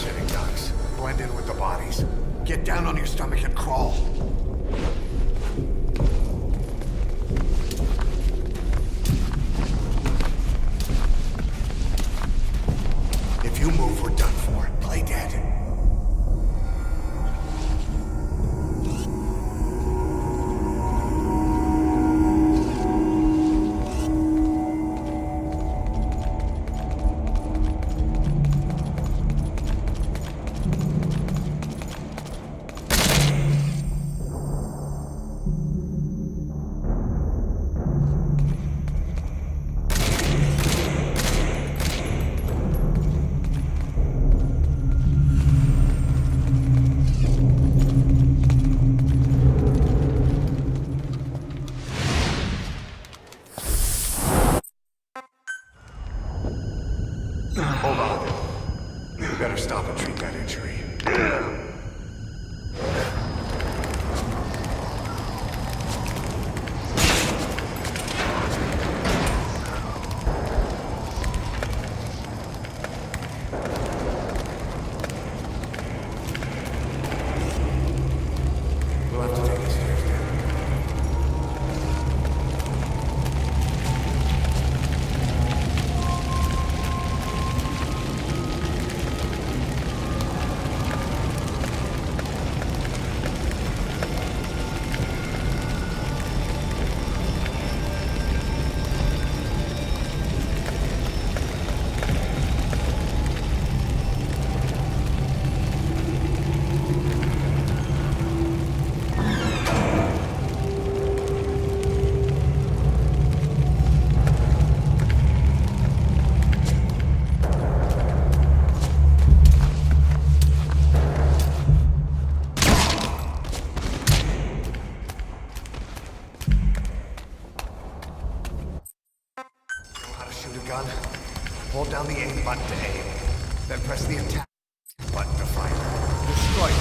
sitting ducks. Blend in with the bodies. Get down on your stomach and crawl. If you move, we're done for. Play dead. Hold on. You better stop and treat that injury. We'll have to take the stairs down. Shoot a gun. Hold down the aim button to aim. Then press the attack button to fire. Destroy it.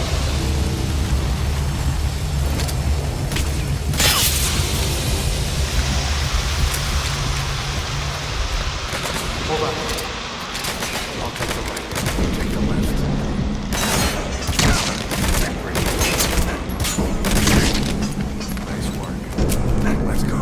Hold on. I'll take the right. You take the left. Nice work. Let's go.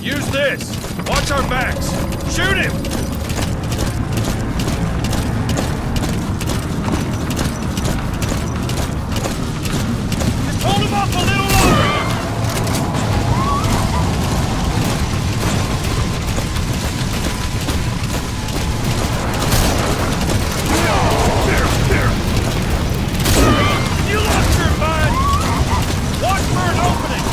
Use this! Watch our backs! Shoot him! Just hold him up a little longer! You lost your mind! Watch for an opening!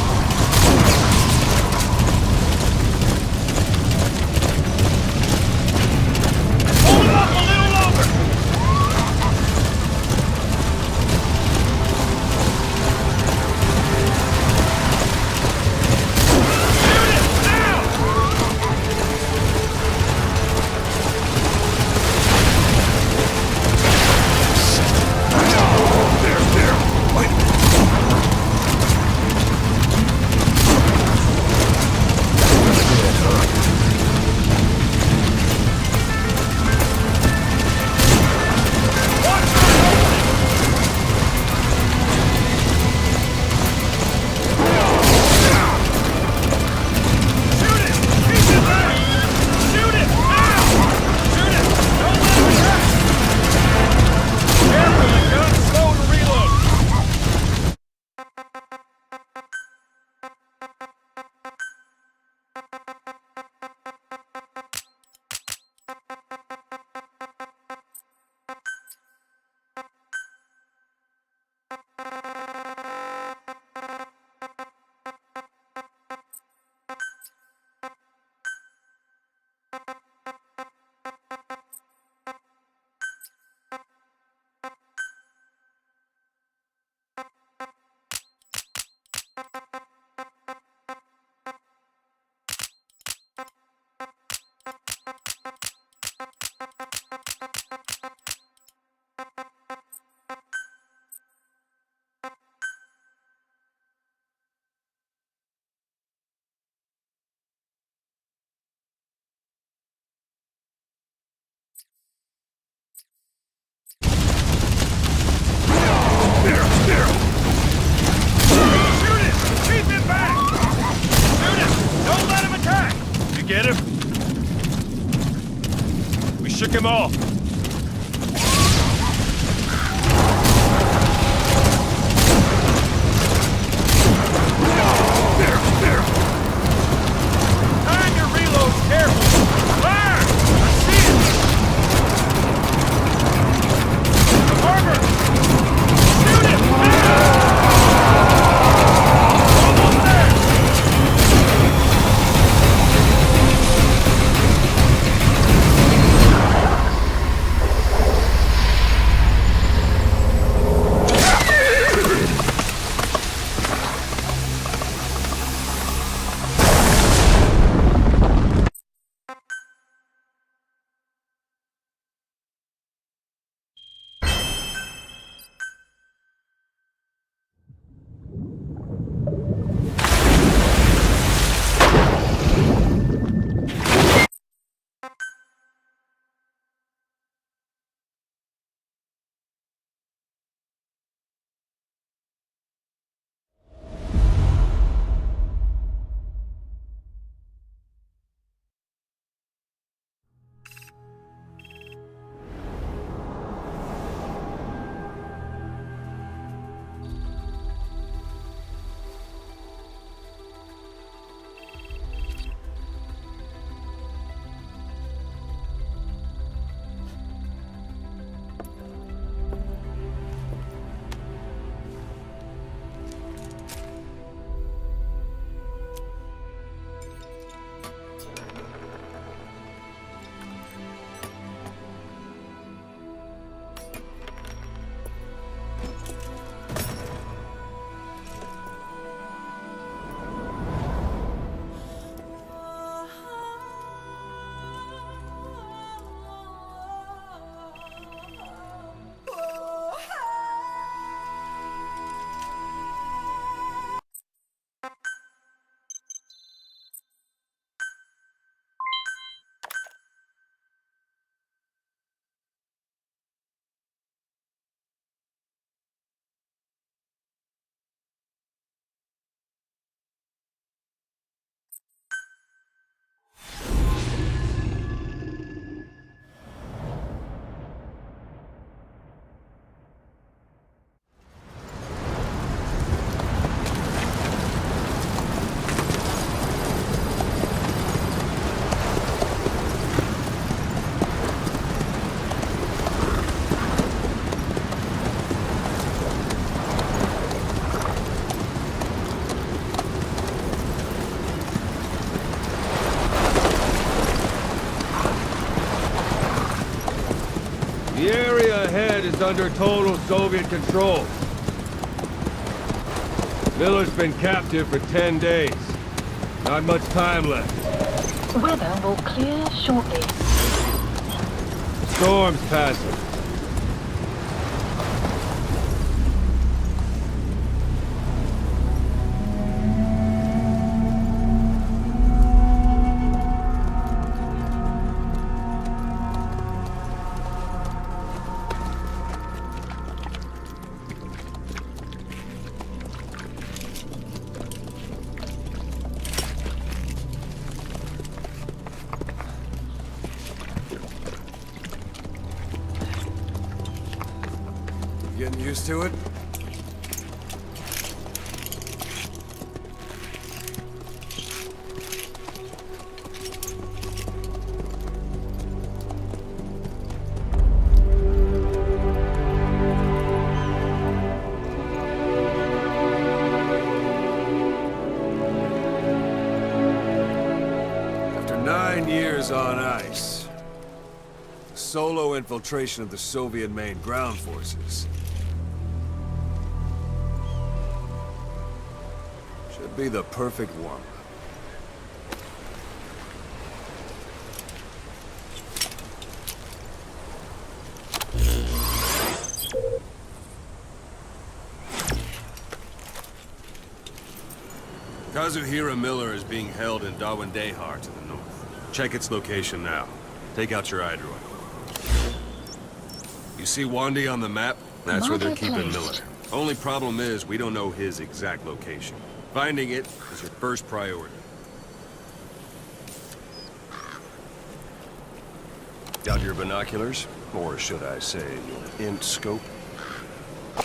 get him? We shook him off. Time your reloads careful. Fire! I see it! The harbor! Shoot him! Almost there! The area ahead is under total Soviet control. Miller's been captive for 10 days. Not much time left. Weather will clear shortly. Storm's passing. Getting used to it? After 9 years on ice, solo infiltration of the Soviet main ground forces should be the perfect warm-up. Kazuhira Miller is being held in Dawandehar to the north. Check its location now. Take out your iDroid. You see Wandy on the map? That's where they're keeping Miller. Only problem is, we don't know his exact location. Finding it is your first priority. Got your binoculars? Or should I say, your int scope?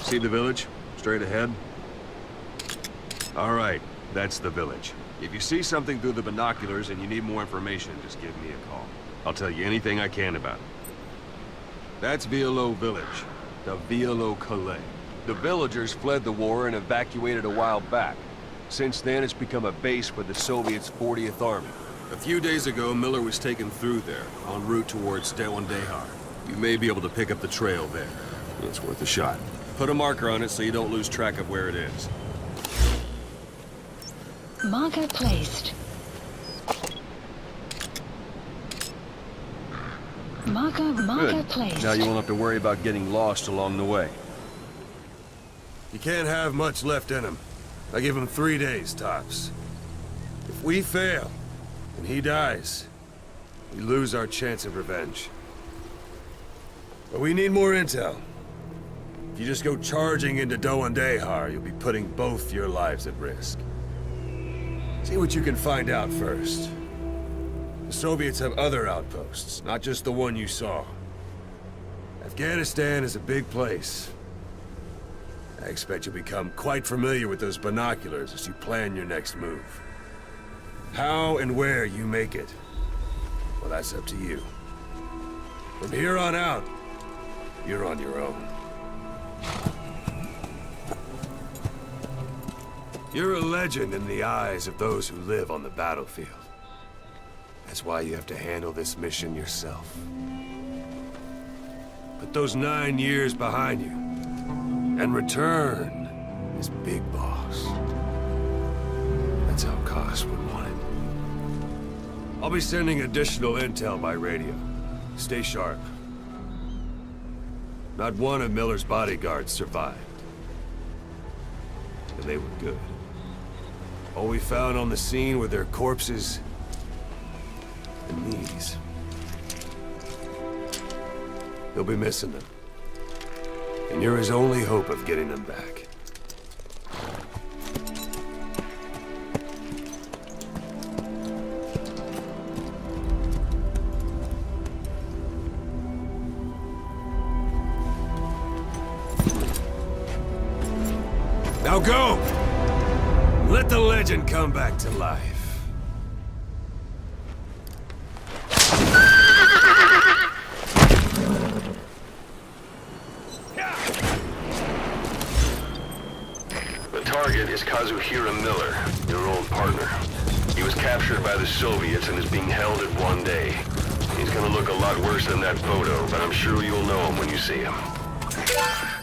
See the village? Straight ahead? All right, that's the village. If you see something through the binoculars and you need more information, just give me a call. I'll tell you anything I can about it. That's Violo Village, the Violo Calais. The villagers fled the war and evacuated a while back. Since then, it's become a base for the Soviets' 40th Army. A few days ago, Miller was taken through there, en route towards Dehar. You may be able to pick up the trail there. It's worth a shot. Put a marker on it so you don't lose track of where it is. Marker placed. Marker Good. placed. Now you won't have to worry about getting lost along the way. You can't have much left in him. I give him 3 days, tops. If we fail, and he dies, we lose our chance of revenge. But we need more intel. If you just go charging into Dehar, you'll be putting both your lives at risk. See what you can find out first. The Soviets have other outposts, not just the one you saw. Afghanistan is a big place. I expect you'll become quite familiar with those binoculars as you plan your next move. How and where you make it, well, that's up to you. From here on out, you're on your own. You're a legend in the eyes of those who live on the battlefield. That's why you have to handle this mission yourself. Put those 9 years behind you, and return as Big Boss. That's how Koss would want it. I'll be sending additional intel by radio. Stay sharp. Not one of Miller's bodyguards survived. And they were good. All we found on the scene were their corpses and these. You'll be missing them. And you're his only hope of getting them back. Now go! Let the legend come back to life. The target is Kazuhira Miller, your old partner. He was captured by the Soviets and is being held at 1 day. He's gonna look a lot worse than that photo, but I'm sure you'll know him when you see him.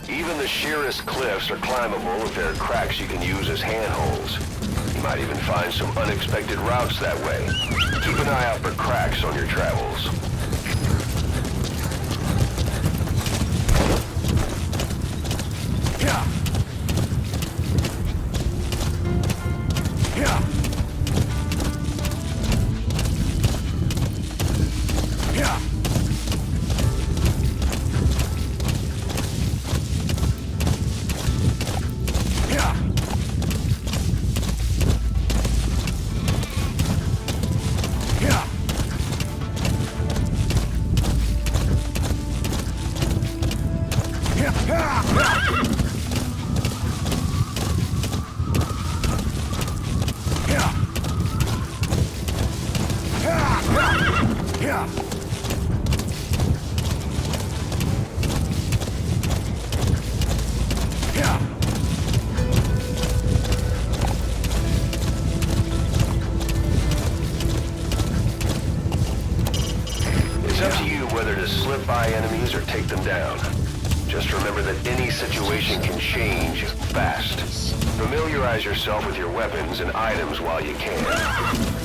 Even the sheerest cliffs are climbable if there are cracks you can use as handholds. You might even find some unexpected routes that way. Keep an eye out for cracks on your travels. Yeah. Yeah. Yeah. Slip by enemies or take them down. Just remember that any situation can change fast. Familiarize yourself with your weapons and items while you can.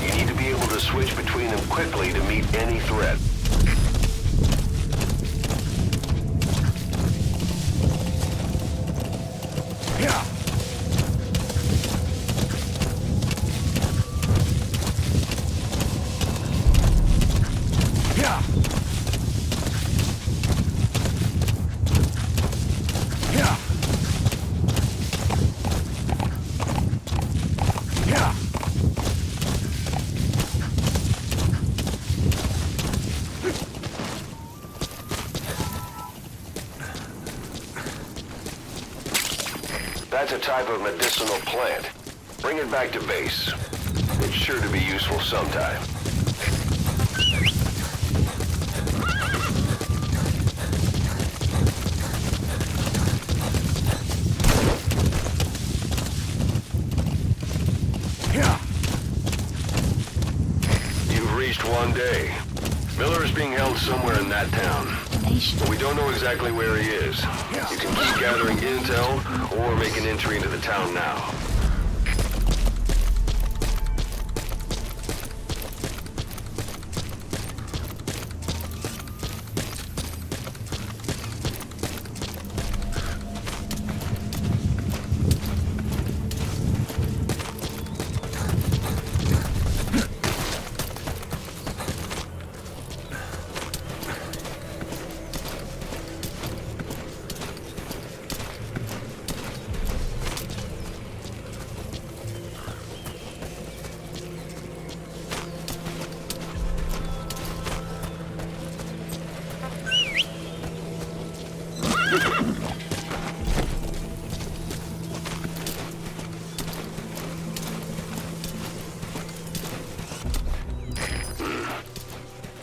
You need to be able to switch between them quickly to meet any threat. Yeah. Yeah. That's a type of medicinal plant. Bring it back to base. It's sure to be useful sometime. You've reached 1 day. Miller is being held somewhere in that town. But we don't know exactly where he is. You can keep gathering intel or make an entry into the town now.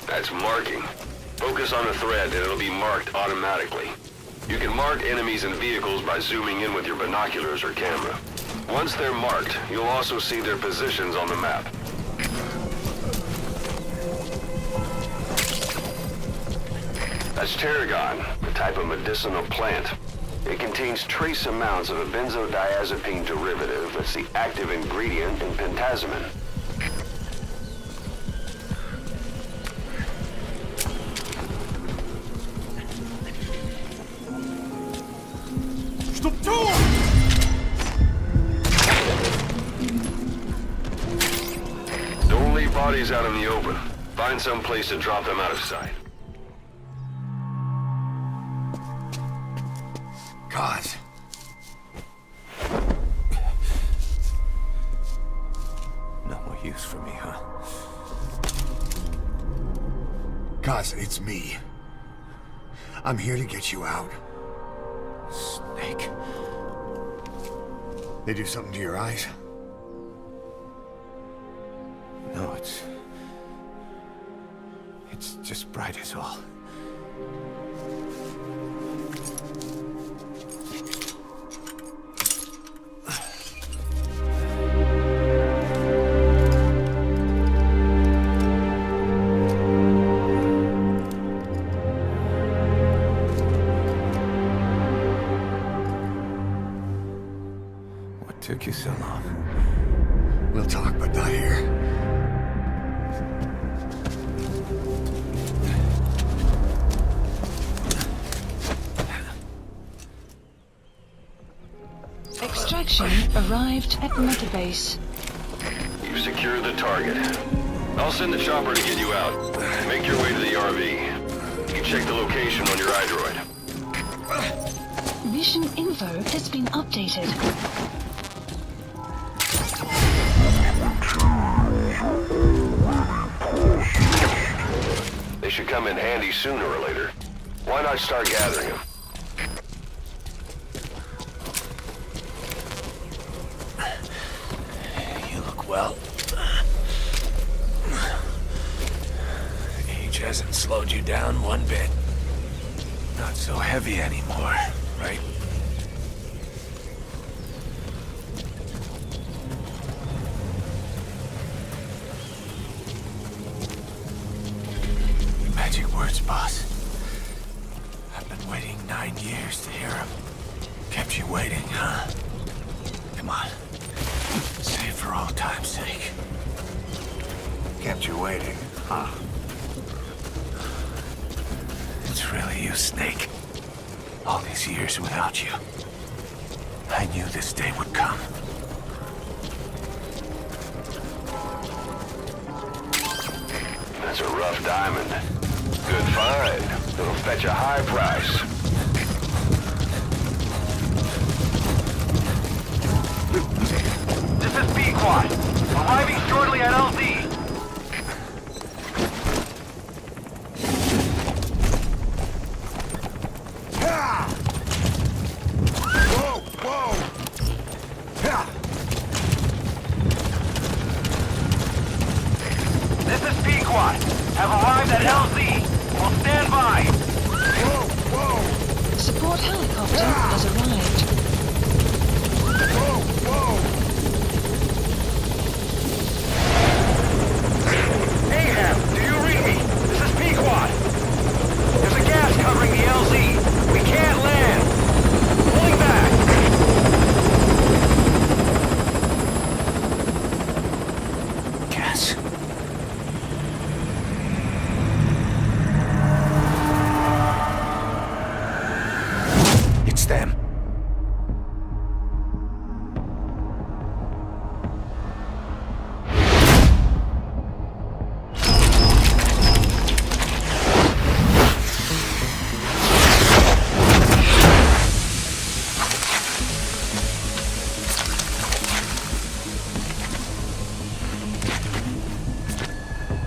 That's marking. Focus on a thread and it'll be marked automatically. You can mark enemies and vehicles by zooming in with your binoculars or camera. Once they're marked, you'll also see their positions on the map. That's tarragon, a type of medicinal plant. It contains trace amounts of a benzodiazepine derivative that's the active ingredient in pentazimine. Don't leave bodies out in the open. Find some place to drop them out of sight. God. No more use for me, huh? Cause it's me. I'm here to get you out. Snake. They do something to your eyes? No, it's just bright as all. What took you so long? We'll talk, but not here. Extraction arrived at Metabase. You've secured the target. I'll send the chopper to get you out. Make your way to the RV. You check the location on your iDroid. Mission info has been updated. They should come in handy sooner or later. Why not start gathering them? You look well. Age hasn't slowed you down one bit. Not so heavy anymore, right? Magic words, boss. I've been waiting 9 years to hear them. Kept you waiting, huh? Come on. Say it for old time's sake. Kept you waiting, huh? It's really you, Snake. All these years without you. I knew this day would come. That's a rough diamond. Good find. It'll fetch a high price. This is B-Quad. Arriving shortly at LZ. Whoa, whoa! support helicopter has arrived. Ahab, do you read me? This is Pequod. There's a gas covering the LZ. We can't land. Pulling back. Gas. It's them.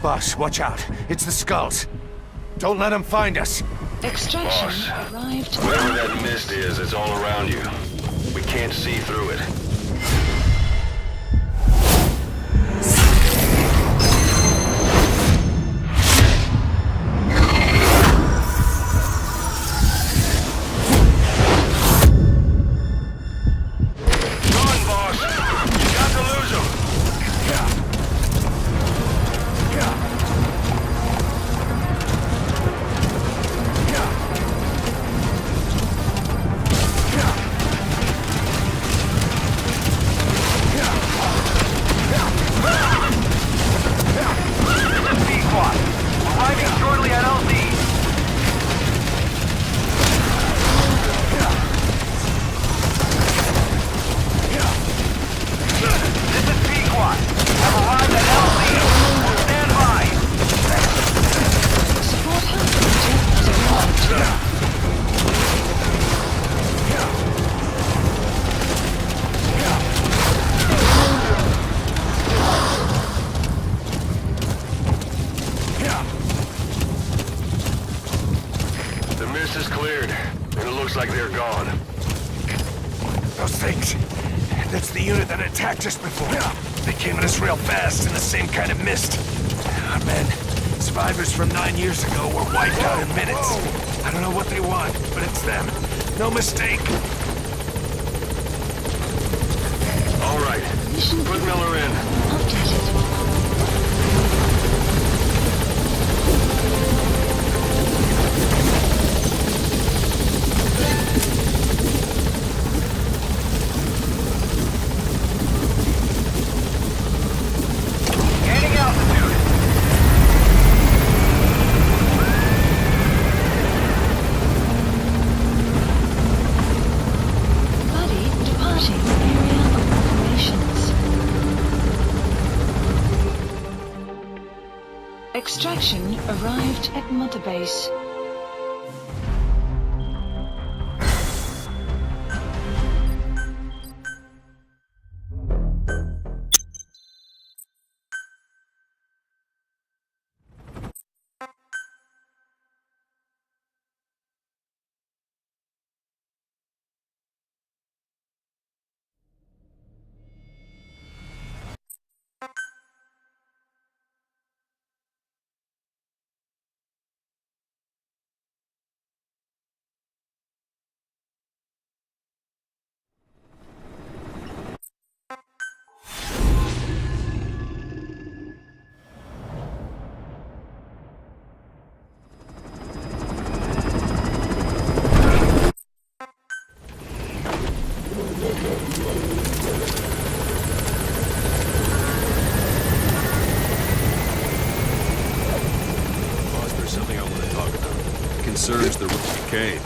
Boss, watch out. It's the skulls. Don't let them find us. Extraction Boss. arrived. Whatever that mist is, it's all around you. We can't see through it. Run, boss. You got to lose him. Pequod. Arriving shortly at LZ. This is Pequod. Have arrived at LZ. We'll stand by. Support helicopter has arrived. The mist is cleared, and it looks like they're gone. Those things. That's the unit that attacked us before. They came at us real fast in the same kind of mist. Our men, survivors from 9 years ago, were wiped out in minutes. I don't know what they want, but it's them. No mistake. All right, Mission put Miller in. updated. Gaining altitude. Buddy departing area of operations. Extraction arrived at Mother Base. Boss, there's something I want to talk about. It concerns the decay.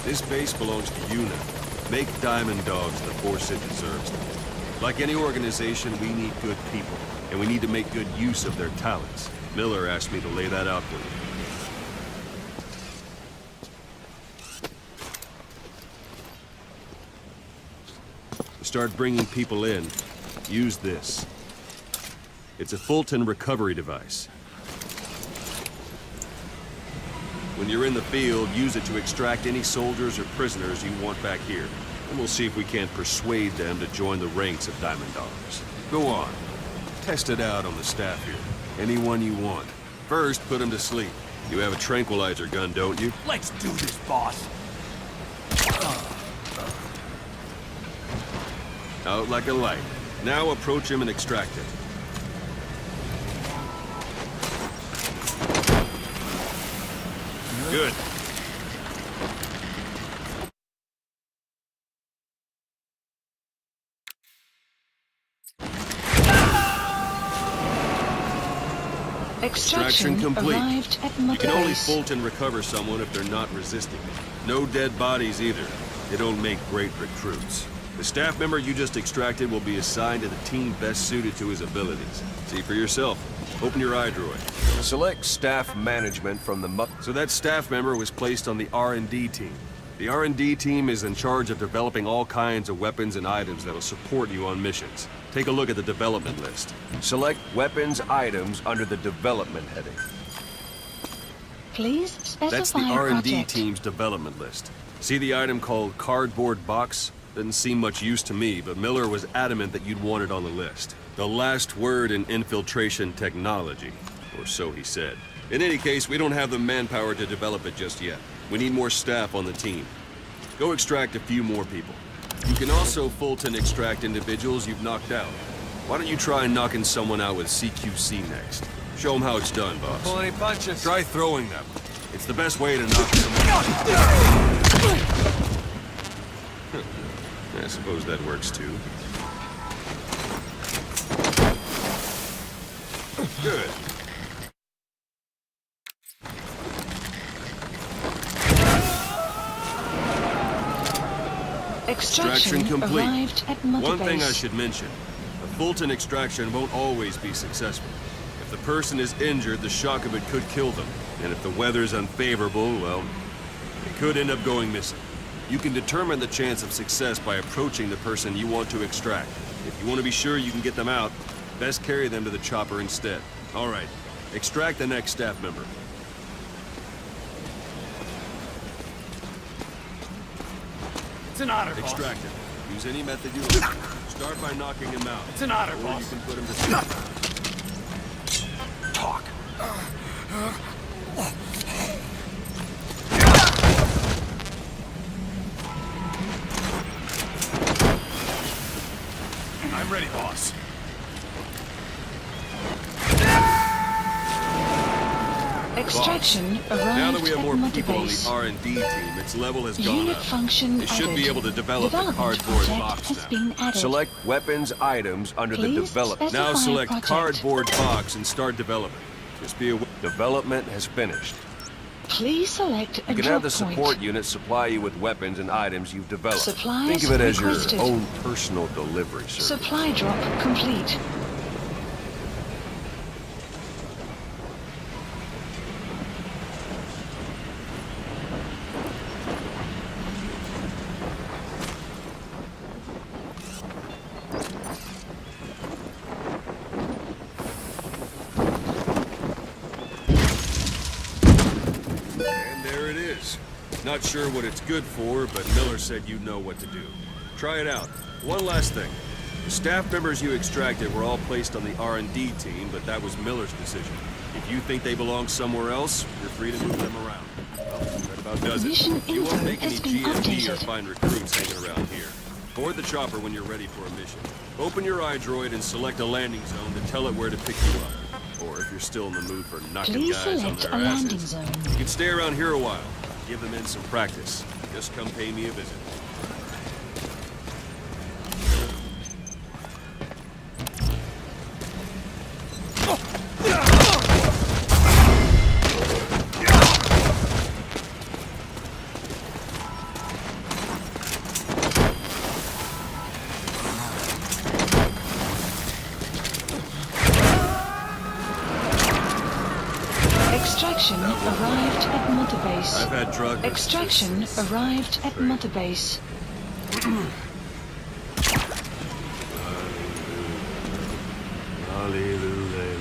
This base belongs to you now. Make Diamond Dogs the force it deserves. Like any organization, we need good people, and we need to make good use of their talents. Miller asked me to lay that out for you. To start bringing people in, use this. It's a Fulton recovery device. When you're in the field, use it to extract any soldiers or prisoners you want back here. And we'll see if we can't persuade them to join the ranks of Diamond Dogs. Go on. Test it out on the staff here. Anyone you want. First, put them to sleep. You have a tranquilizer gun, don't you? Let's do this, boss. Out like a light. Now approach him and extract it. Good. Extraction complete. arrived at You Mother can only Base. bolt and recover someone if they're not resisting. No dead bodies either. They don't make great recruits. The staff member you just extracted will be assigned to the team best suited to his abilities. See for yourself. Open your iDroid. Select staff management from the So that staff member was placed on the R&D team. The R&D team is in charge of developing all kinds of weapons and items that'll support you on missions. Take a look at the development list. Select weapons items under the development heading. Please specify That's the R&D project. team's development list. See the item called cardboard box? Doesn't seem much use to me, but Miller was adamant that you'd want it on the list. The last word in infiltration technology, or so he said. In any case, we don't have the manpower to develop it just yet. We need more staff on the team. Go extract a few more people. You can also Fulton extract individuals you've knocked out. Why don't you try knocking someone out with CQC next? Show them how it's done, boss. Pull any punches. Try throwing them. It's the best way to knock someone out. I suppose that works too. Good. Extraction complete. arrived at Mother One Base. thing I should mention. A Fulton extraction won't always be successful. If the person is injured, the shock of it could kill them. And if the weather's unfavorable, well, it could end up going missing. You can determine the chance of success by approaching the person you want to extract. If you want to be sure you can get them out, best carry them to the chopper instead. All right, extract the next staff member. It's an honor, boss. Extract him. Use any method you like. Start by knocking him out. It's an honor, Or boss. you can put him to sleep. Talk. I'm ready, boss. Extraction arrived Now that we have at more Mother people on Base. the R&D team, its level has gone Unit up. function They should be added. able to develop the Development cardboard project box has now. been added. Select weapons items under the Please development. Now specify select project. cardboard box and start development. Just be aware. Development has finished. Please select a You can drop have the point. support unit supply you with weapons and items you've developed. Supplies Think of it as requested. your own personal delivery service. Supply drop complete. And there it is. Not sure what it's good for, but Miller said you'd know what to do. Try it out. One last thing. The staff members you extracted were all placed on the R&D team, but that was Miller's decision. If you think they belong somewhere else, you're free to move them around. Well, that about does it. Mission You won't info make any has been GMP or updated. find recruits hanging around here. Board the chopper when you're ready for a mission. Open your iDroid and select a landing zone to tell it where to pick you up. Or if you're still in the mood for knocking Please guys on select their a landing asses, zone. you can stay around here a while. Give the men some practice. Just come pay me a visit. Extraction arrived at Mother Base. I've had drug Extraction resistance. arrived at Mother Base. Hallelujah.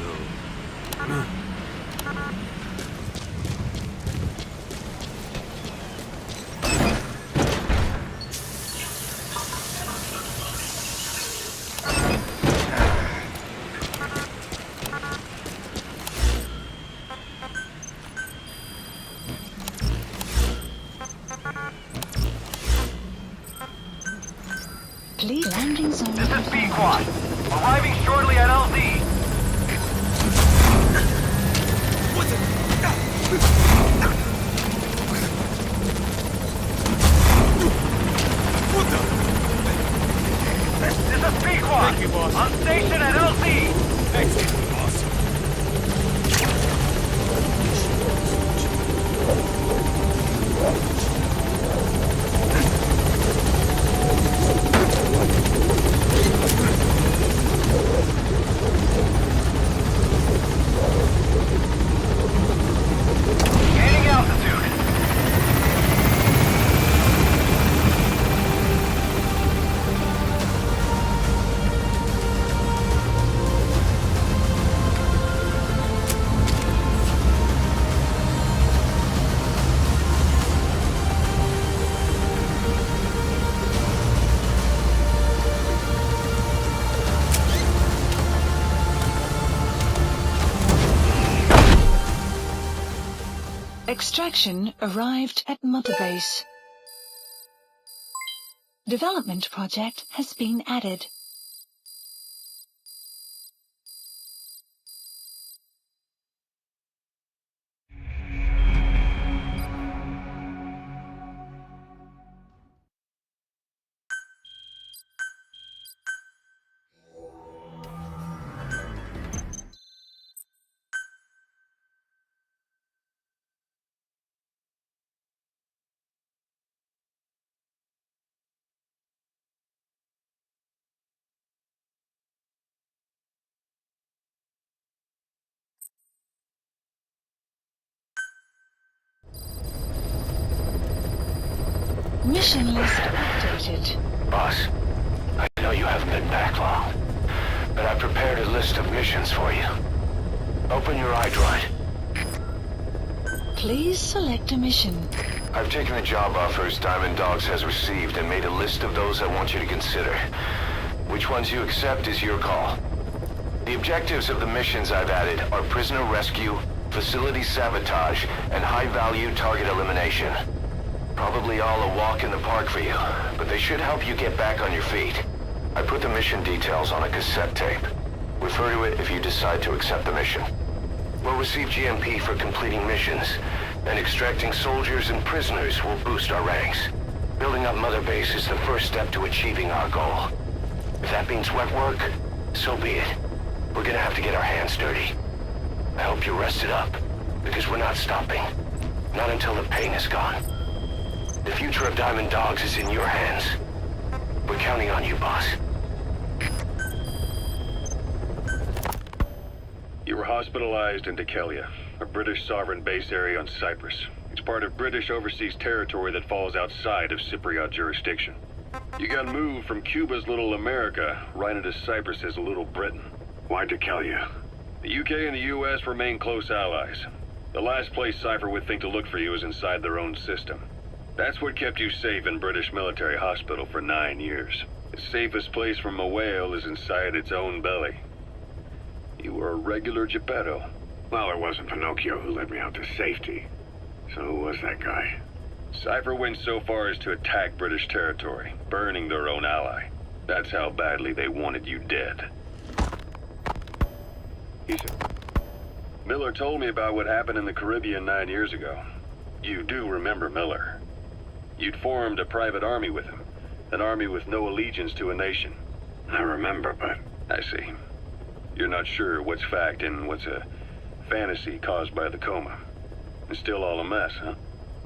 Please landing zone. This is Pequod. Arriving shortly at LZ. This is Pequod. Thank you, boss. On station at LZ. Thanks, boss. Gaining altitude. Extraction arrived at Mother Base. Development project has been added. Mission list updated. Boss, I know you haven't been back long, but I prepared a list of missions for you. Open your iDroid. Please select a mission. I've taken the job offers Diamond Dogs has received and made a list of those I want you to consider. Which ones you accept is your call. The objectives of the missions I've added are prisoner rescue, facility sabotage, and high-value target elimination. Probably all a walk in the park for you, but they should help you get back on your feet. I put the mission details on a cassette tape. Refer to it if you decide to accept the mission. We'll receive GMP for completing missions, and extracting soldiers and prisoners will boost our ranks. Building up Mother Base is the first step to achieving our goal. If that means wet work, so be it. We're gonna have to get our hands dirty. I hope you're rested up, because we're not stopping. Not until the pain is gone. The future of Diamond Dogs is in your hands. We're counting on you, boss. You were hospitalized in Dekelia, a British sovereign base area on Cyprus. It's part of British overseas territory that falls outside of Cypriot jurisdiction. You got moved from Cuba's Little America right into Cyprus's Little Britain. Why Dekelia? The UK and the US remain close allies. The last place Cypher would think to look for you is inside their own system. That's what kept you safe in British military hospital for 9 years. The safest place from a whale is inside its own belly. You were a regular Geppetto. Well, it wasn't Pinocchio who led me out to safety. So who was that guy? Cypher went so far as to attack British territory, burning their own ally. That's how badly they wanted you dead. Miller told me about what happened in the Caribbean 9 years ago. You do remember Miller. You'd formed a private army with him. An army with no allegiance to a nation. I remember, but... I see. You're not sure what's fact and what's a fantasy caused by the coma. It's still all a mess, huh?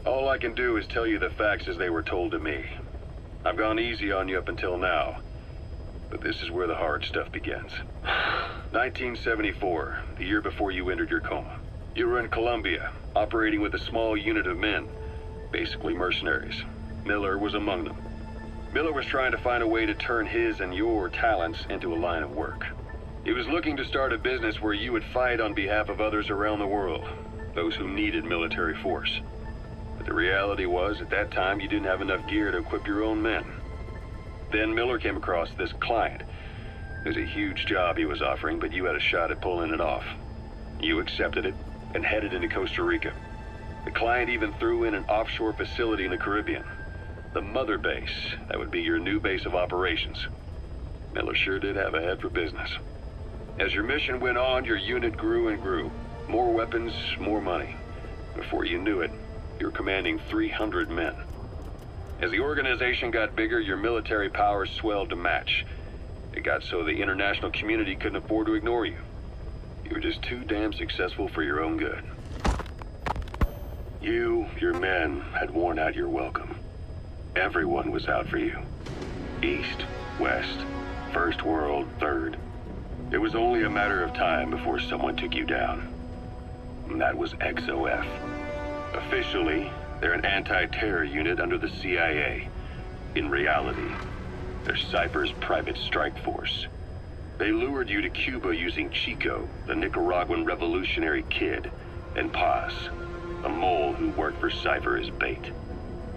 All I can do is tell you the facts as they were told to me. I've gone easy on you up until now, but this is where the hard stuff begins. 1974, the year before you entered your coma. You were in Colombia, operating with a small unit of men, basically mercenaries. Miller was among them. Miller was trying to find a way to turn his and your talents into a line of work. He was looking to start a business where you would fight on behalf of others around the world, those who needed military force. But the reality was, at that time, you didn't have enough gear to equip your own men. Then Miller came across this client. It was a huge job he was offering, but you had a shot at pulling it off. You accepted it and headed into Costa Rica. The client even threw in an offshore facility in the Caribbean. The Mother Base. That would be your new base of operations. Miller sure did have a head for business. As your mission went on, your unit grew and grew. More weapons, more money. Before you knew it, you were commanding 300 men. As the organization got bigger, your military powers swelled to match. It got so the international community couldn't afford to ignore you. You were just too damn successful for your own good. You, your men, had worn out your welcome. Everyone was out for you. East, West, First World, Third. It was only a matter of time before someone took you down. And that was XOF. Officially, they're an anti-terror unit under the CIA. In reality, they're Cypher's private strike force. They lured you to Cuba using Chico, the Nicaraguan revolutionary kid, and Paz, a mole who worked for Cypher as bait.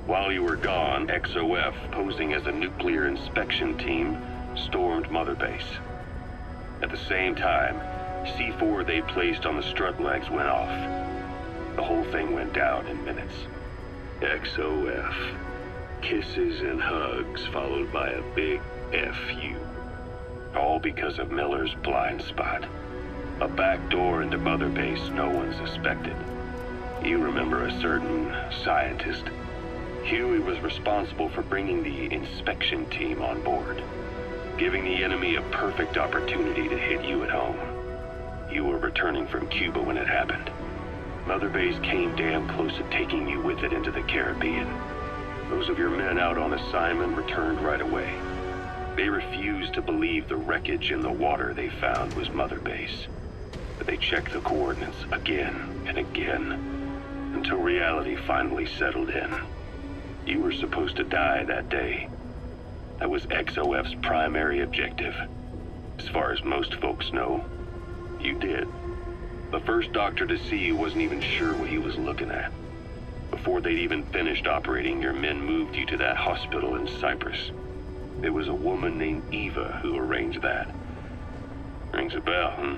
While you were gone, XOF, posing as a nuclear inspection team, stormed Mother Base. At the same time, C4 they placed on the strut legs went off. The whole thing went down in minutes. XOF. Kisses and hugs followed by a big FU. All because of Miller's blind spot. A back door into Mother Base no one suspected. You remember a certain scientist. Huey was responsible for bringing the inspection team on board, giving the enemy a perfect opportunity to hit you at home. You were returning from Cuba when it happened. Mother Base came damn close to taking you with it into the Caribbean. Those of your men out on assignment returned right away. They refused to believe the wreckage in the water they found was Mother Base. But they checked the coordinates again and again, until reality finally settled in. You were supposed to die that day. That was XOF's primary objective. As far as most folks know, you did. The first doctor to see you wasn't even sure what he was looking at. Before they'd even finished operating, your men moved you to that hospital in Cyprus. It was a woman named Eva who arranged that. Rings a bell, huh?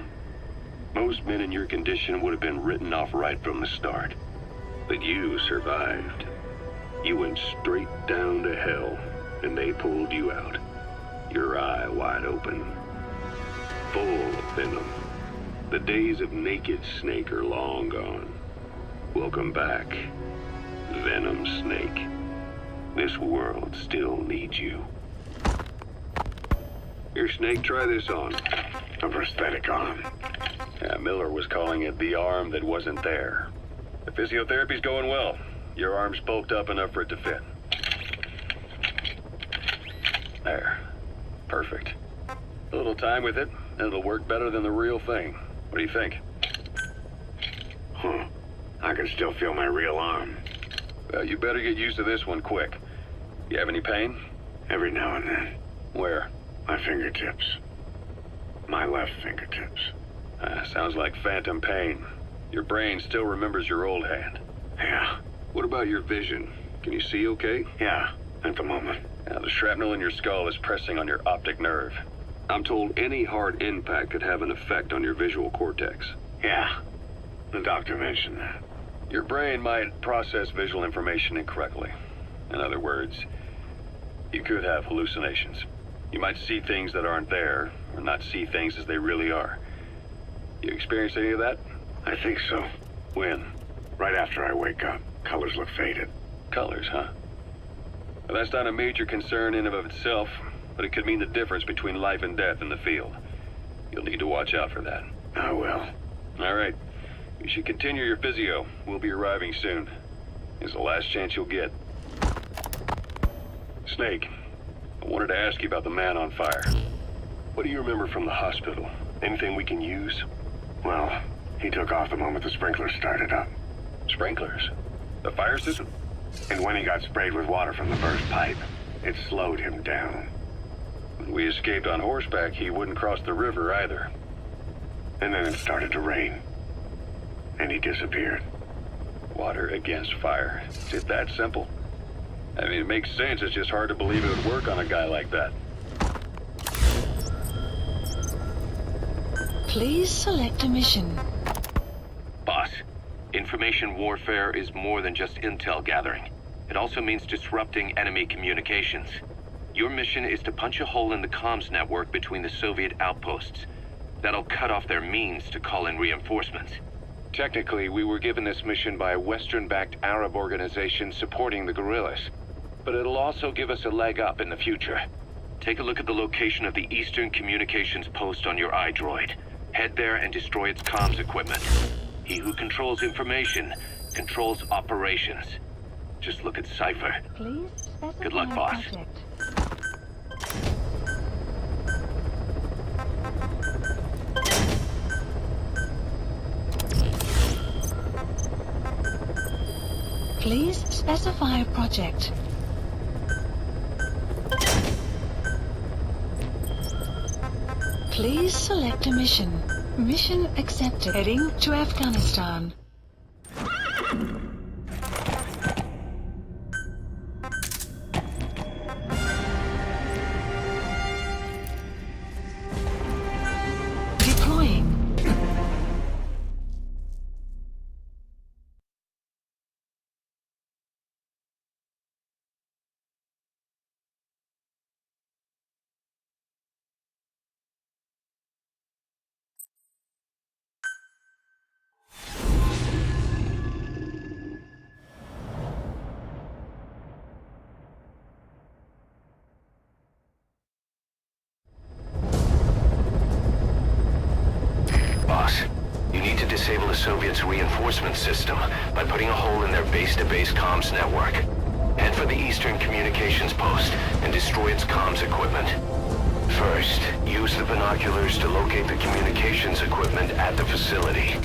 Most men in your condition would have been written off right from the start. But you survived. You went straight down to hell, and they pulled you out. Your eye wide open. Full of venom. The days of naked Snake are long gone. Welcome back, Venom Snake. This world still needs you. Here, Snake, try this on. A prosthetic arm. Yeah, Miller was calling it the arm that wasn't there. The physiotherapy's going well. Your arm's bulked up enough for it to fit. There. Perfect. A little time with it, and it'll work better than the real thing. What do you think? Huh. I can still feel my real arm. Well, you better get used to this one quick. You have any pain? Every now and then. Where? My fingertips. My left fingertips. Sounds like phantom pain. Your brain still remembers your old hand. Yeah. What about your vision? Can you see okay? Yeah, at the moment. Now, the shrapnel in your skull is pressing on your optic nerve. I'm told any hard impact could have an effect on your visual cortex. Yeah, the doctor mentioned that. Your brain might process visual information incorrectly. In other words, you could have hallucinations. You might see things that aren't there, or not see things as they really are. You experience any of that? I think so. When? Right after I wake up. Colors look faded. Colors, huh? Well, that's not a major concern in and of itself, but it could mean the difference between life and death in the field. You'll need to watch out for that. I will. All right. You should continue your physio. We'll be arriving soon. It's the last chance you'll get. Snake, I wanted to ask you about the man on fire. What do you remember from the hospital? Anything we can use? Well, he took off the moment the sprinklers started up. Sprinklers? The fire system? And when he got sprayed with water from the burst pipe, it slowed him down. When we escaped on horseback, he wouldn't cross the river either. And then it started to rain. And he disappeared. Water against fire. Is it that simple? I mean, it makes sense. It's just hard to believe it would work on a guy like that. Please select a mission. Boss, information warfare is more than just intel gathering. It also means disrupting enemy communications. Your mission is to punch a hole in the comms network between the Soviet outposts. That'll cut off their means to call in reinforcements. Technically, we were given this mission by a Western-backed Arab organization supporting the guerrillas. But it'll also give us a leg up in the future. Take a look at the location of the Eastern Communications Post on your iDroid. Head there and destroy its comms equipment. He who controls information controls operations. Just look at Cypher. Please specify Good luck, boss. project. Please specify a project. Please select a mission. Mission accepted. Heading to Afghanistan. Deploying. Boss, you need to disable the Soviets' reinforcement system by putting a hole in their base-to-base comms network. Head for the Eastern Communications Post and destroy its comms equipment. First, use the binoculars to locate the communications equipment at the facility.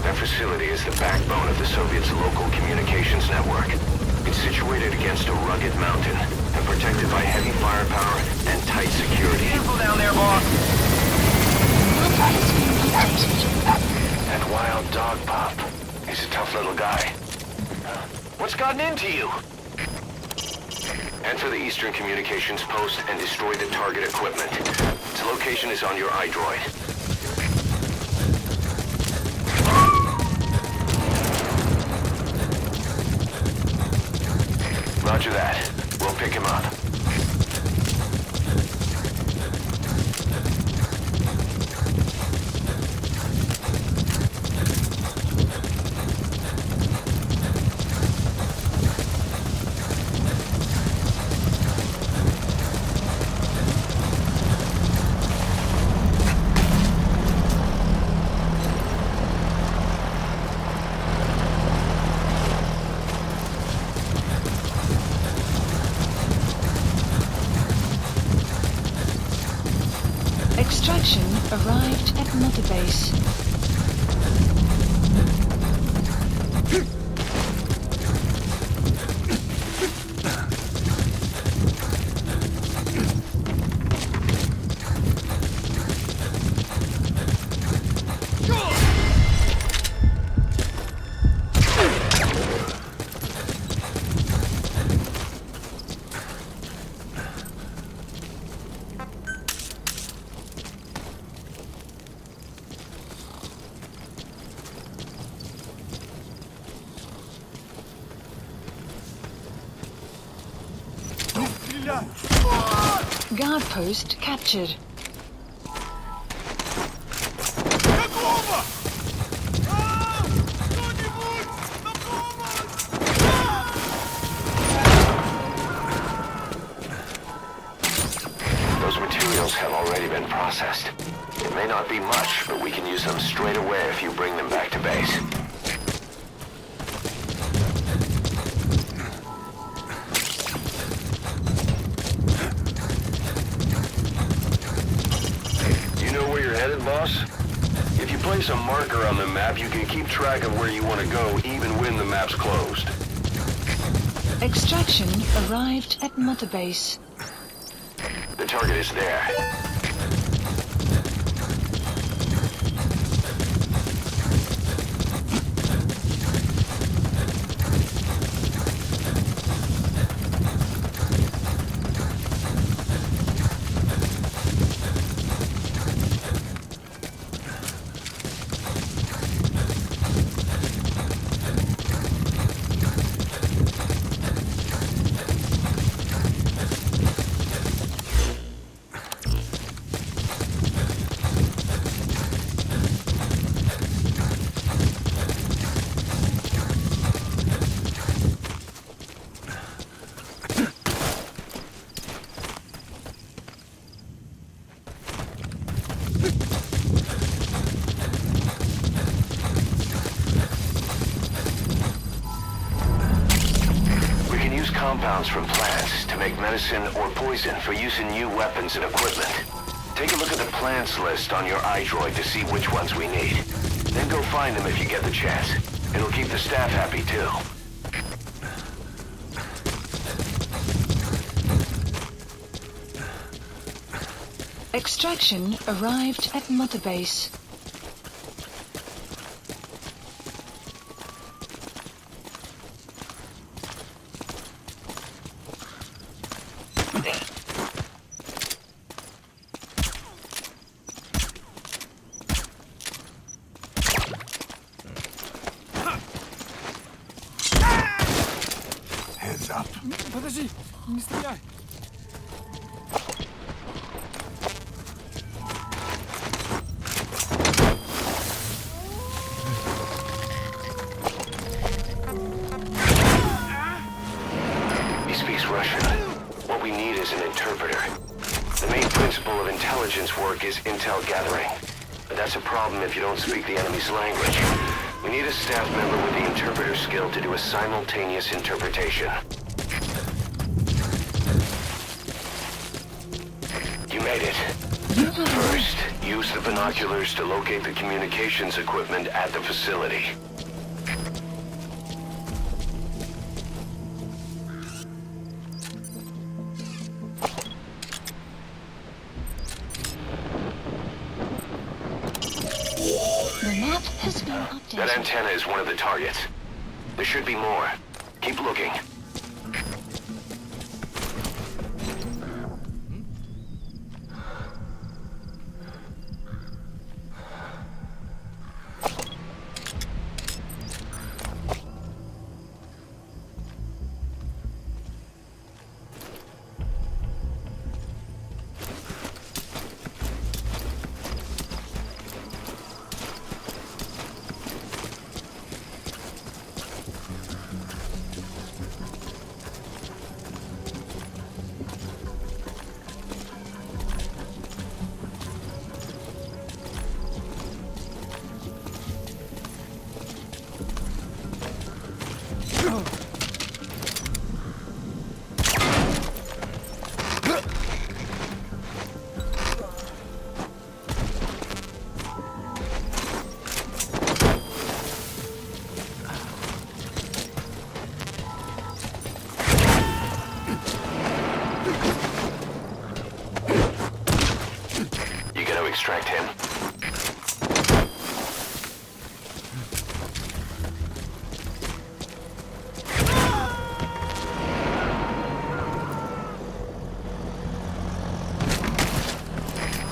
That facility is the backbone of the Soviets' local communications network. It's situated against a rugged mountain and protected by heavy firepower and tight security. Careful down there, boss! That wild dog pup. He's a tough little guy. What's gotten into you? Head for the Eastern Communications Post and destroy the target equipment. Its location is on your iDroid. Roger that. We'll pick him up. Extraction arrived at Mother Base. Guard post captured. Those materials have already been processed. It may not be much, but we can use them straight away if you bring them back to base. Boss? If you place a marker on the map, you can keep track of where you want to go even when the map's closed. Extraction arrived at Mother Base. The target is there. compounds from plants to make medicine or poison for use in new weapons and equipment. Take a look at the plants list on your iDroid to see which ones we need. Then go find them if you get the chance. It'll keep the staff happy too. Extraction arrived at Mother Base. Heads up. Подожди, не стреляй. He speaks Russian. What we need is an interpreter. The main principle of intelligence work is intel gathering. But that's a problem if you don't speak the enemy's language. We need a staff member with the interpreter skill to do a simultaneous interpretation. You made it. First, use the binoculars to locate the communications equipment at the facility. The map has been updated. That antenna is one of the targets. There should be more. Keep looking. Extract him.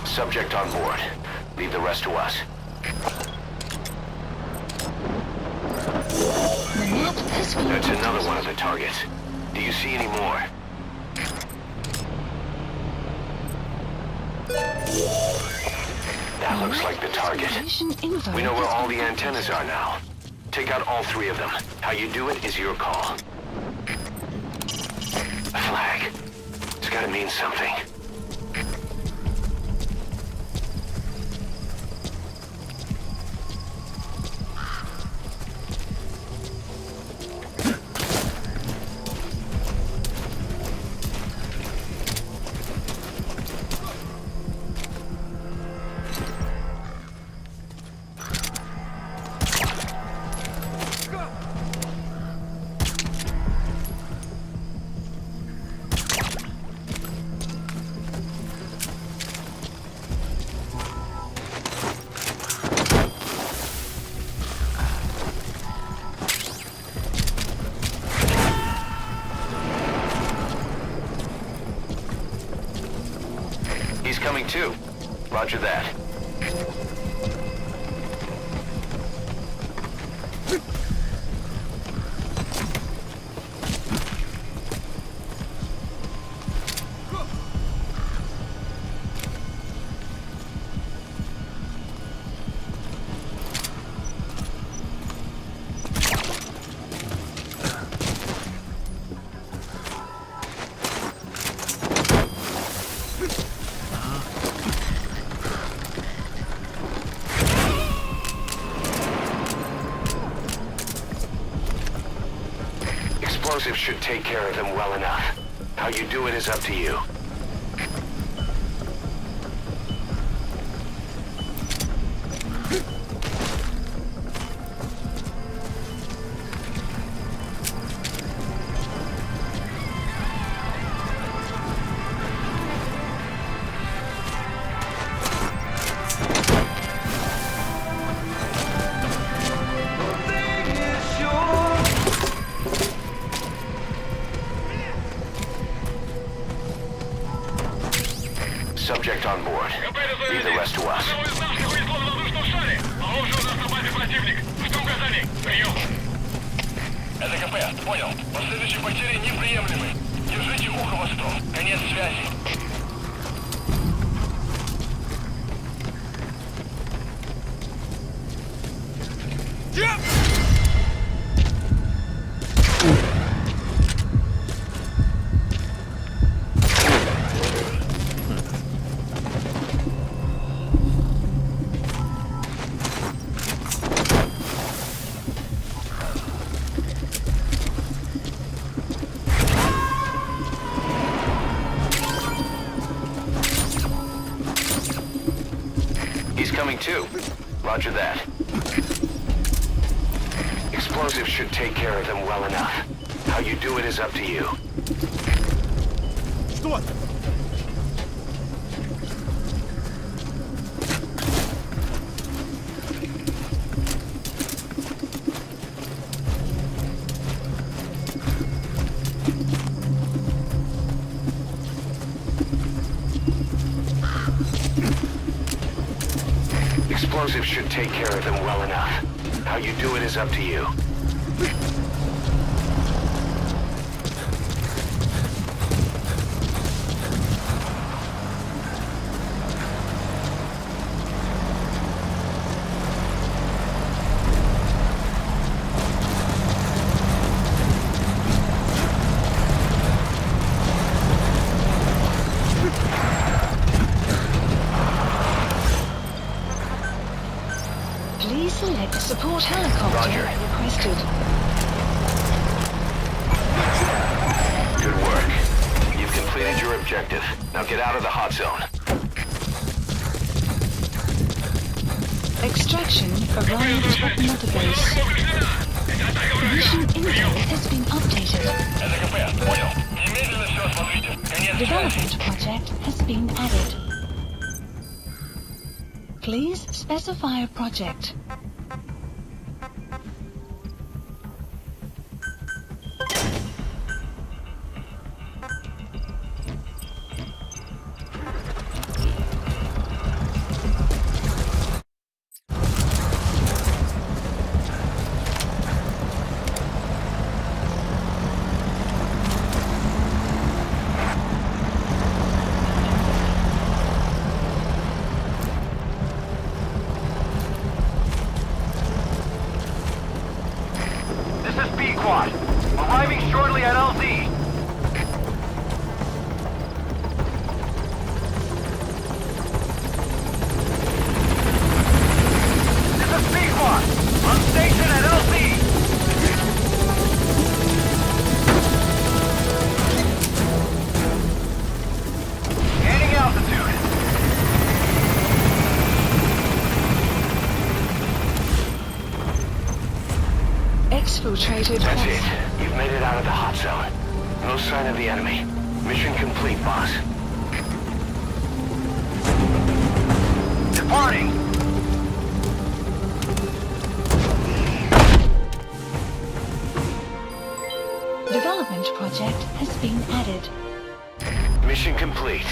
Subject on board. Leave the rest to us. That's another one of the targets. Do you see any more? That looks like the target. We know where all the antennas are now. Take out all three of them. How you do it is your call. A flag. It's gotta mean something. He's coming too. Roger that. Explosives should take care of them well enough. How you do it is up to you. Subject on board. Leave the rest to us. Это КП, понял. Последующие потери неприемлемы. Держите ухо восток. Конец связи. He's coming too. Roger that. Explosives should take care of them well enough. How you do it is up to you. Что? Explosives should take care of them well enough. How you do it is up to you. Please select support helicopter Roger. requested. Good work. You've completed your objective. Now get out of the hot zone. Extraction arrived at Mother Base. Mission info has been updated. Это КП, понял. Немедленно все осмотрите. Конец связи. Development project has been added. Please specify a project. This is B-Quad. Arriving shortly at LZ. This is B-Quad. On station at LZ. Gaining altitude. Exfiltrated That's force. it. You've made it out of the hot zone. No sign of the enemy. Mission complete, boss. Departing. Development project has been added. Mission complete,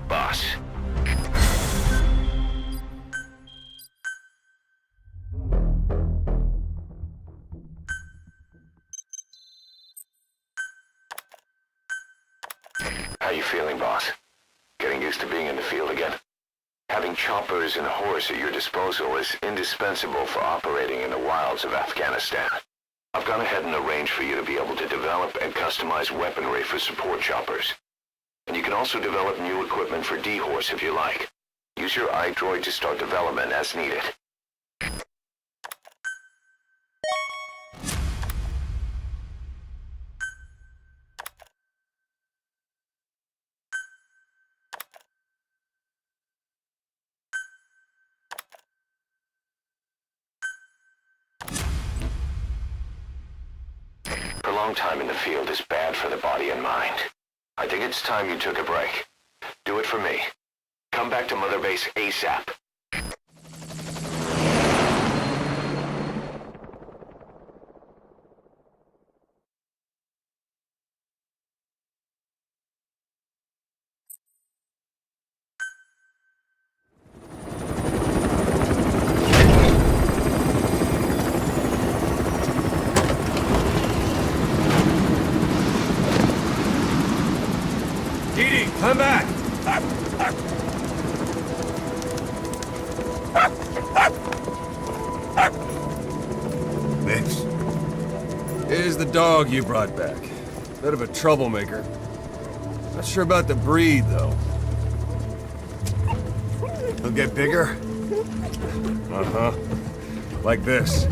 boss. How you feeling, boss? Getting used to being in the field again? Having choppers and horse at your disposal is indispensable for operating in the wilds of Afghanistan. I've gone ahead and arranged for you to be able to develop and customize weaponry for support choppers. And you can also develop new equipment for D-Horse if you like. Use your iDroid to start development as needed. long time in the field is bad for the body and mind. I think it's time you took a break. Do it for me. Come back to Mother Base ASAP. Dee, come back! This? Is the dog you brought back. Bit of a troublemaker. Not sure about the breed, though. He'll get bigger? Uh-huh. Like this.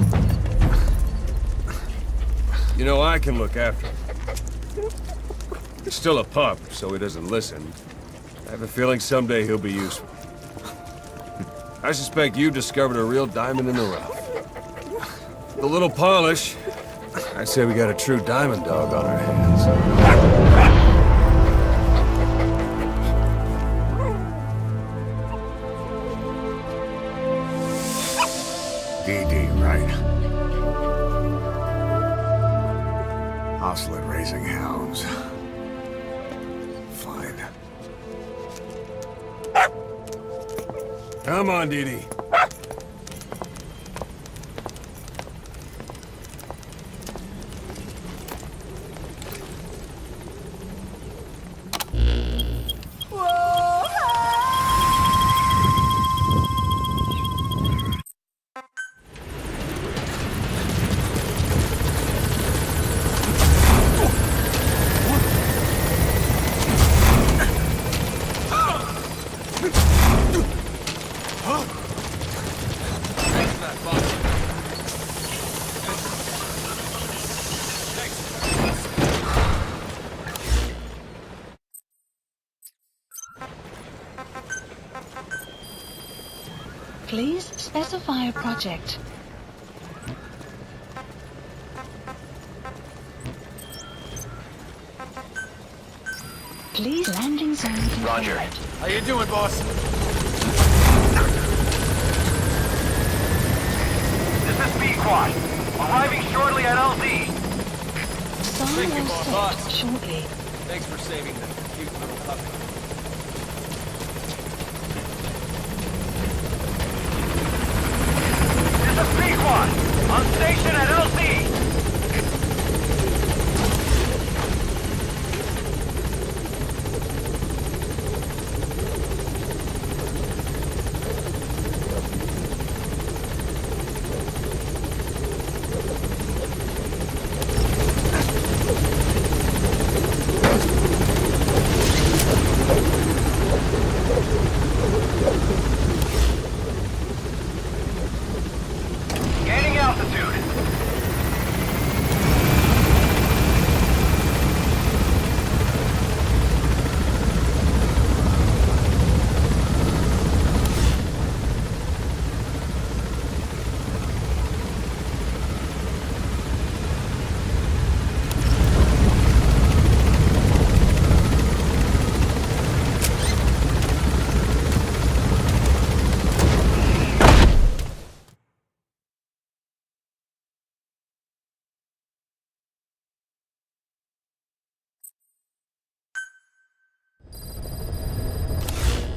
You know, I can look after him. He's still a pup, so he doesn't listen. I have a feeling someday he'll be useful. I suspect you discovered a real diamond in the rough. With a little polish, I'd say we got a true diamond dog on our hands. DD, right? Hostile at raising hounds. Fine. Come on, Dee. Please specify a project. Please landing zone confirmed. Roger. How you doing, boss? This is B-Quad. Arriving shortly at LZ. Silo set shortly. Thanks for saving the cute little puppy. This is B-Quad. On station at LZ. Gaining altitude.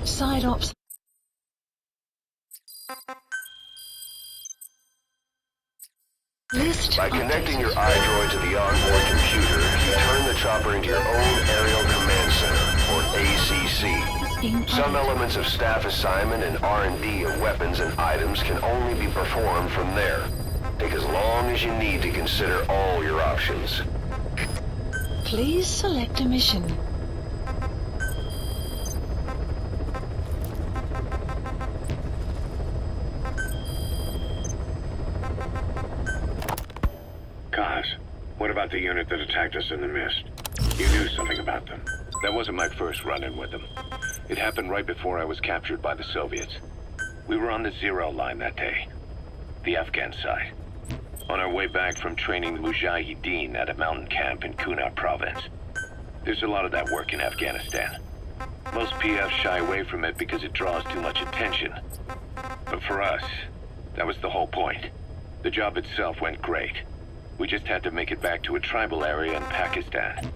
Side ops. List By connecting your updated. iDroid to the onboard computer, you turn the chopper into your own Aerial Command Center, or ACC. Being Some added. elements of staff assignment and R&D of weapons and items can only be performed from there. Take as long as you need to consider all your options. Please select a mission. Kaz, what about the unit that attacked us in the mist? You knew something about them. That wasn't my first run-in with them. It happened right before I was captured by the Soviets. We were on the 0 line that day. The Afghan side. On our way back from training the Mujahideen at a mountain camp in Kunar province. There's a lot of that work in Afghanistan. Most PFs shy away from it because it draws too much attention. But for us, that was the whole point. The job itself went great. We just had to make it back to a tribal area in Pakistan.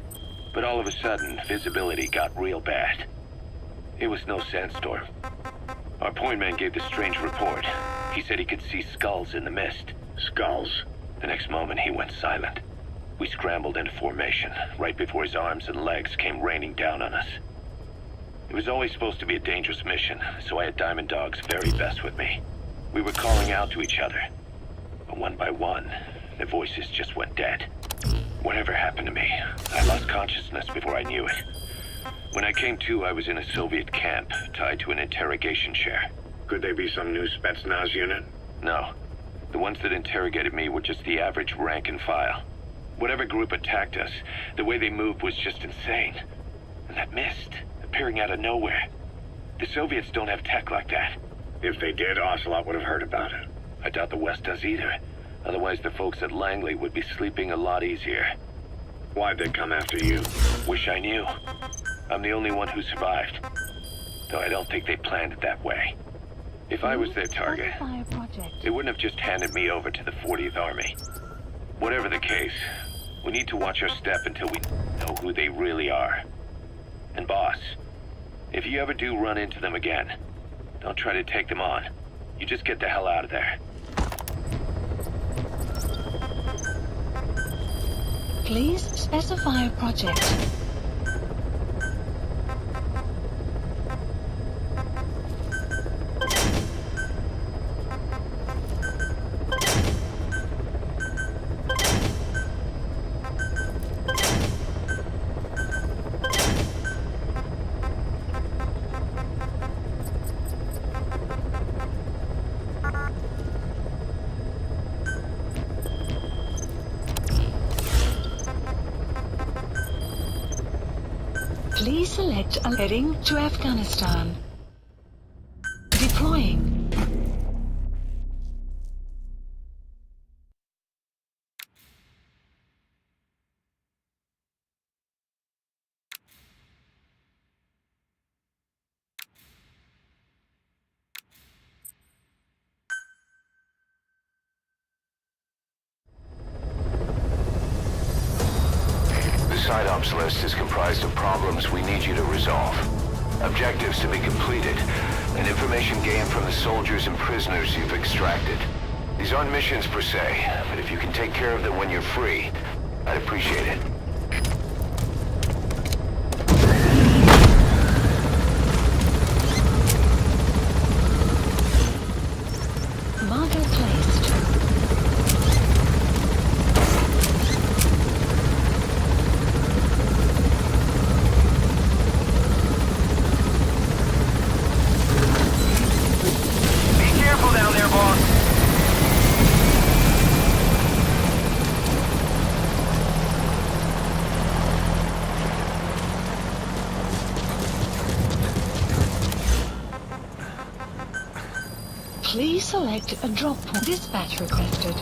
But all of a sudden, visibility got real bad. It was no sandstorm. Our point man gave this strange report. He said he could see skulls in the mist. Skulls? The next moment, he went silent. We scrambled into formation, right before his arms and legs came raining down on us. It was always supposed to be a dangerous mission, so I had Diamond Dog's very best with me. We were calling out to each other. But one by one, the voices just went dead. Whatever happened to me, I lost consciousness before I knew it. When I came to, I was in a Soviet camp, tied to an interrogation chair. Could they be some new Spetsnaz unit? No. The ones that interrogated me were just the average rank and file. Whatever group attacked us, the way they moved was just insane. And that mist, appearing out of nowhere. The Soviets don't have tech like that. If they did, Ocelot would have heard about it. I doubt the West does either. Otherwise, the folks at Langley would be sleeping a lot easier. Why'd they come after you? Wish I knew. I'm the only one who survived. Though I don't think they planned it that way. If I was their target, they wouldn't have just handed me over to the 40th Army. Whatever the case, we need to watch our step until we know who they really are. And boss, if you ever do run into them again, don't try to take them on. You just get the hell out of there. Please specify a project. Please select a heading to Afghanistan. Deploying. The side ops list is comprised of problems we need you to resolve. Objectives to be completed, and information gained from the soldiers and prisoners you've extracted. These aren't missions per se, but if you can take care of them when you're free, I'd appreciate it. Marker placed. Be careful down there, boss. Please select a drop point. Dispatch requested.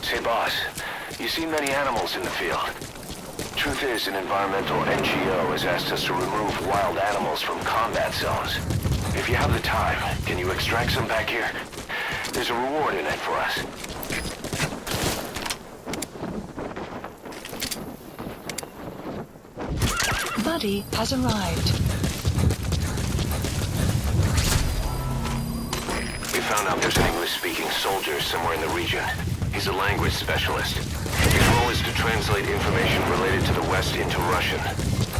Say, boss, you see many animals in the field. Truth is, an environmental NGO has asked us to remove wild animals from combat zones. If you have the time, can you extract some back here? There's a reward in it for us. Buddy has arrived. We found out there's an English-speaking soldier somewhere in the region. He's a language specialist. His role is to translate information related to the West into Russian.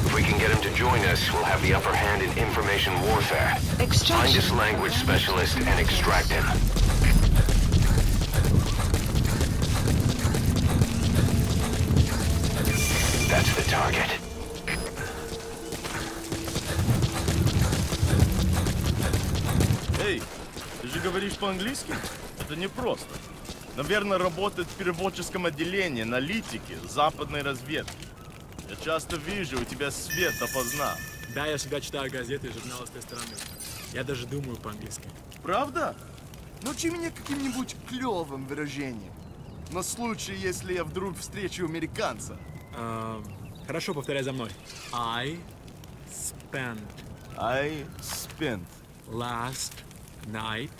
If we can get him to join us, we'll have the upper hand in information warfare. Find this language specialist and extract him. That's the target. Эй, ты же говоришь по-английски? Это непросто. Наверное, работает в переводческом отделении, аналитики, западной разведки. Я часто вижу, у тебя свет допоздна. Да, я всегда читаю газеты и журналы с той стороны. Я даже думаю по-английски. Правда? Научи меня каким-нибудь клевым выражением. На случай, если я вдруг встречу американца. Хорошо, повторяй за мной. I spent last night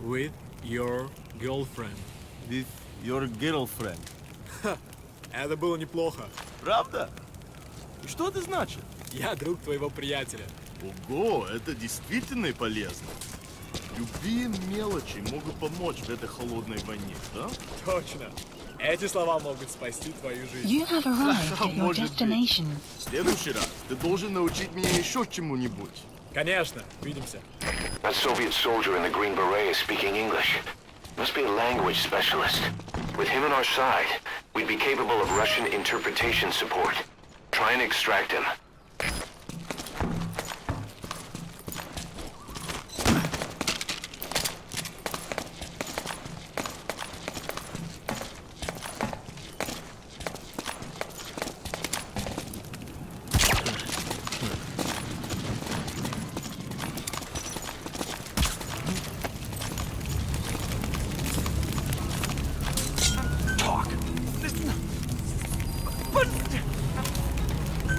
with your girlfriend. With your girlfriend. Ха, это было неплохо. Правда? И что это значит? Я друг твоего приятеля. Ого, это действительно полезно. Любые мелочи могут помочь в этой холодной войне, да? Точно. Эти слова могут спасти твою жизнь. You have arrived at your destination. В следующий раз ты должен научить меня еще чему-нибудь. Конечно, увидимся. That Soviet soldier in the green beret is speaking English. Must be a language specialist. With him on our side, we'd be capable of Russian interpretation support. Try and extract him.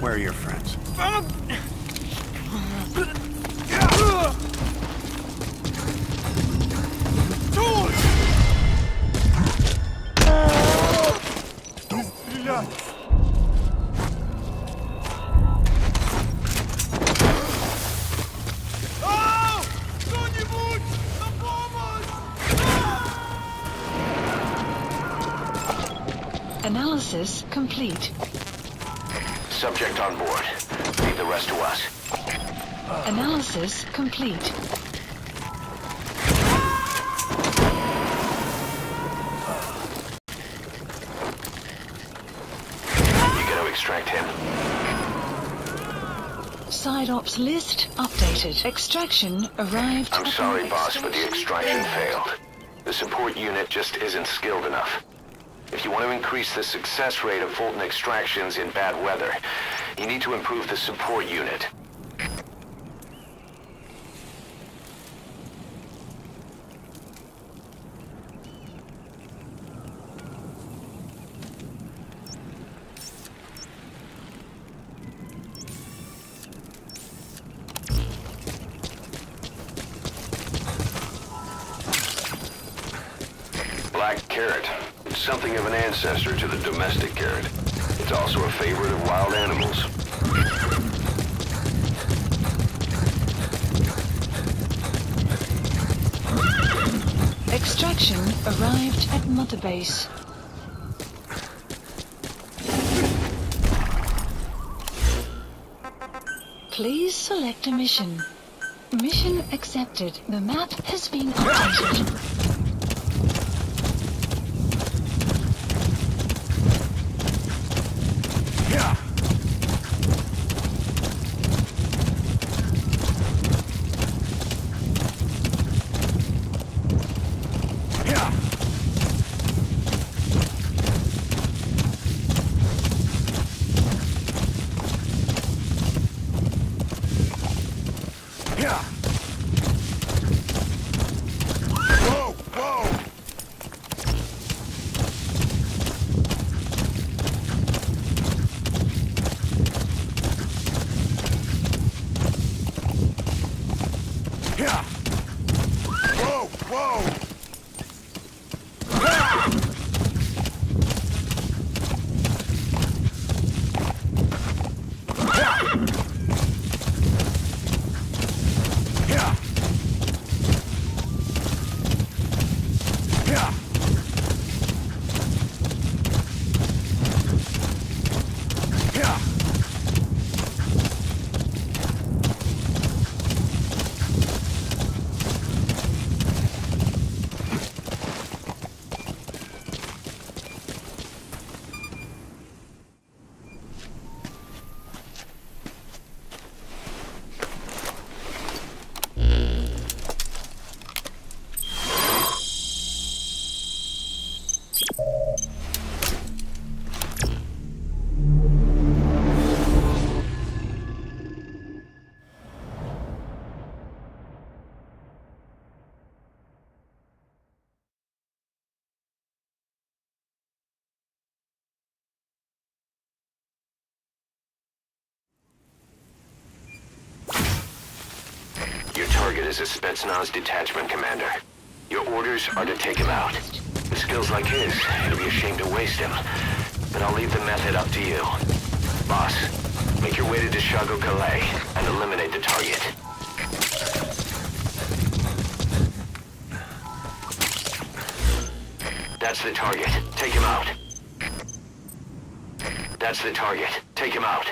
Where are your friends? Analysis complete. Subject on board. Leave the rest to us. Analysis complete. You gotta extract him. Side ops list updated. Extraction arrived. I'm sorry, boss, but the extraction failed. The support unit just isn't skilled enough. If you want to increase the success rate of Fulton extractions in bad weather, you need to improve the support unit. Black carrot. Something of an ancestor to the domestic carrot. It's also a favorite of wild animals. Extraction arrived at Mother Base. Please select a mission. Mission accepted. The map has been updated. as a Spetsnaz detachment commander. Your orders are to take him out. With skills like his, it'd be a shame to waste him. But I'll leave the method up to you. Boss, make your way to Dishago Calais and eliminate the target. That's the target. Take him out. That's the target. Take him out.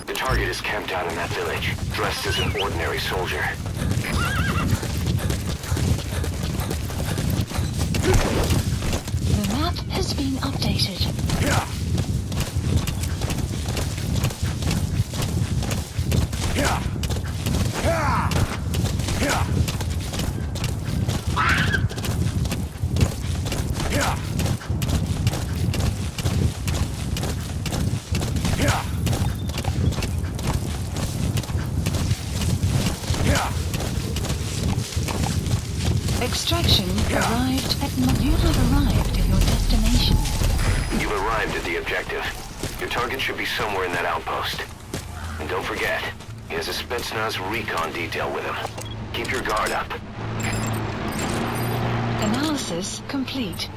The target is camped out in that village, dressed as an ordinary soldier. The map has been updated. Yeah. Yeah. Yeah. Yeah. Yeah. Yeah. Yeah. Extraction arrived at... You have arrived at your destination. You've arrived at the objective. Your target should be somewhere in that outpost. And don't forget, he has a Spetsnaz recon detail with him. Keep your guard up. Analysis complete.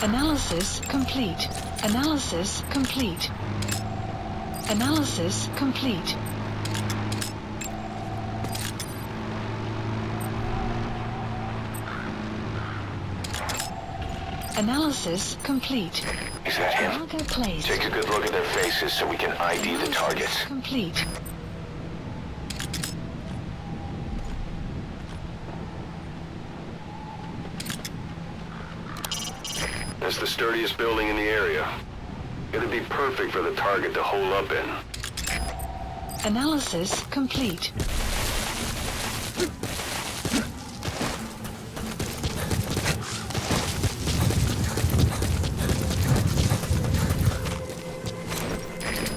Analysis complete. Analysis complete. Analysis complete. Analysis complete. Is that him? Cargo placed. Take a good look at their faces so we can ID the targets. Complete. That's the sturdiest building in the area. It'd be perfect for the target to hole up in. Analysis complete.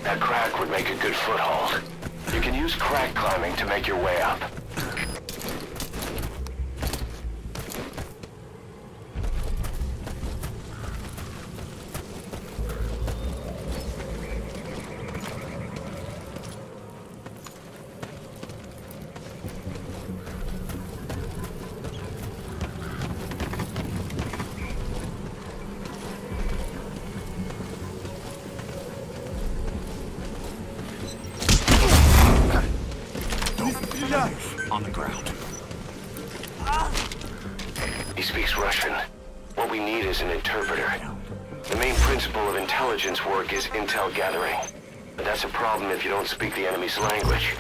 That crack would make a good foothold. You can use crack climbing to make your way up. On the ground. He speaks Russian. What we need is an interpreter. The main principle of intelligence work is intel gathering. But that's a problem if you don't speak the enemy's language.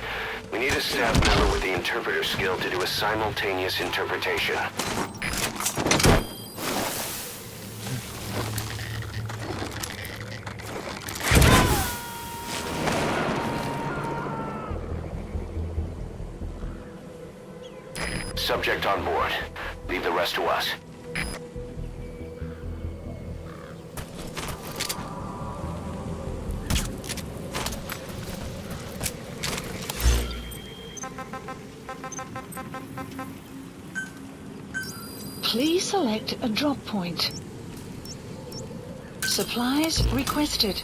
We need a staff member with the interpreter skill to do a simultaneous interpretation. Subject on board. Leave the rest to us. Please select a drop point. Supplies requested.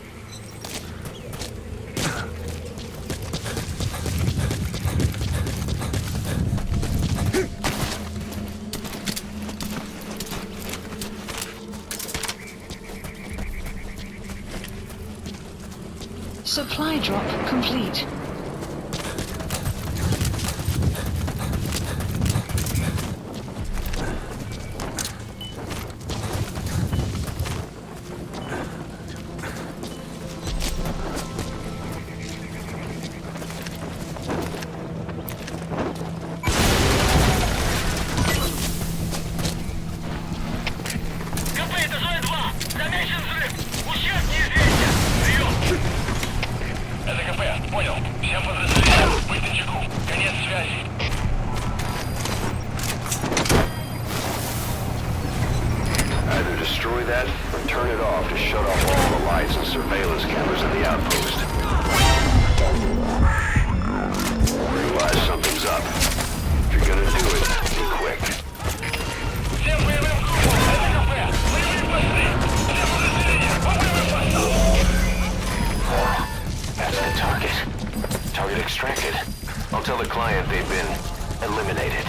Supply drop complete. Either destroy that, or turn it off to shut off all the lights and surveillance cameras at the outpost. Realize something's up. If you're gonna do it, be quick. the client they've been eliminated.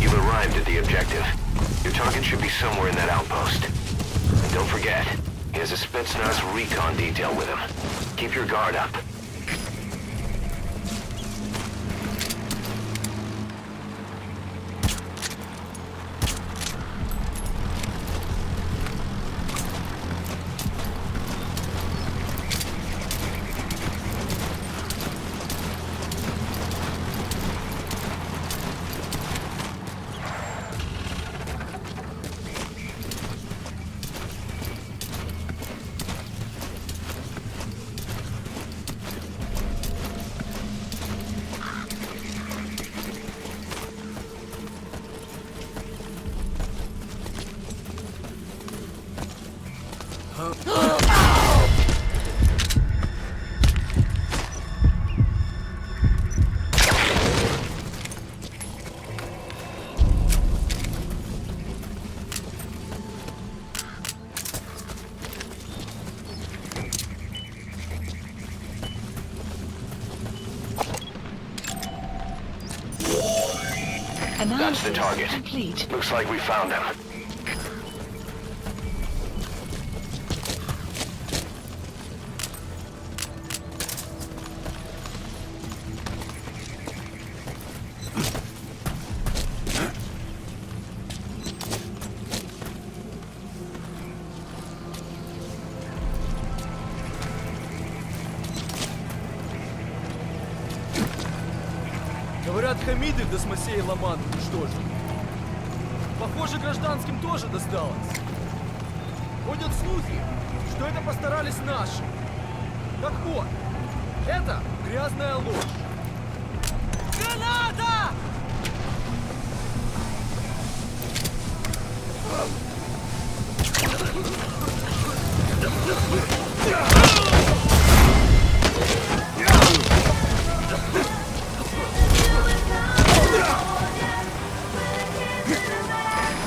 You've arrived at the objective. Your target should be somewhere in that outpost. And don't forget, he has a Spetsnaz recon detail with him. Keep your guard up. That's the target. Complete. Looks like we found him. Говорят, Хамиды в Досмосее Ламан уничтожили. Похоже, гражданским тоже досталось. Ходят слухи, что это постарались наши. Так вот, это грязная ложь. Граната!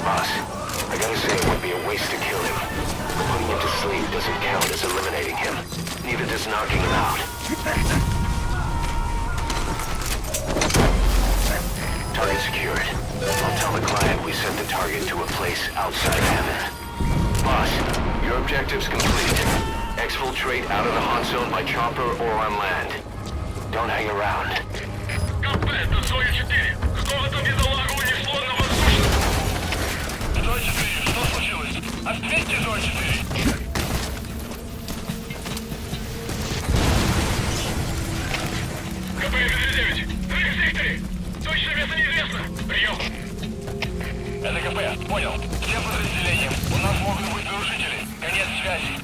Boss, I gotta say it would be a waste to kill him. Putting him to sleep doesn't count as eliminating him. Neither does knocking him out. Target secured. I'll tell the client we sent the target to a place outside of heaven. Boss, your objective's complete. Exfiltrate out of the hot zone by chopper or on land. Don't hang around. КП, это Зоя 4. Какого-то бедолагу унесло на воздушном. Зоя 4, что случилось? Ответьте, Зоя 4. КП 9. Вы в секторе. Точное место неизвестно. Прием. Это КП, понял. Всем подразделениям. У нас могут быть нарушители. Конец связи.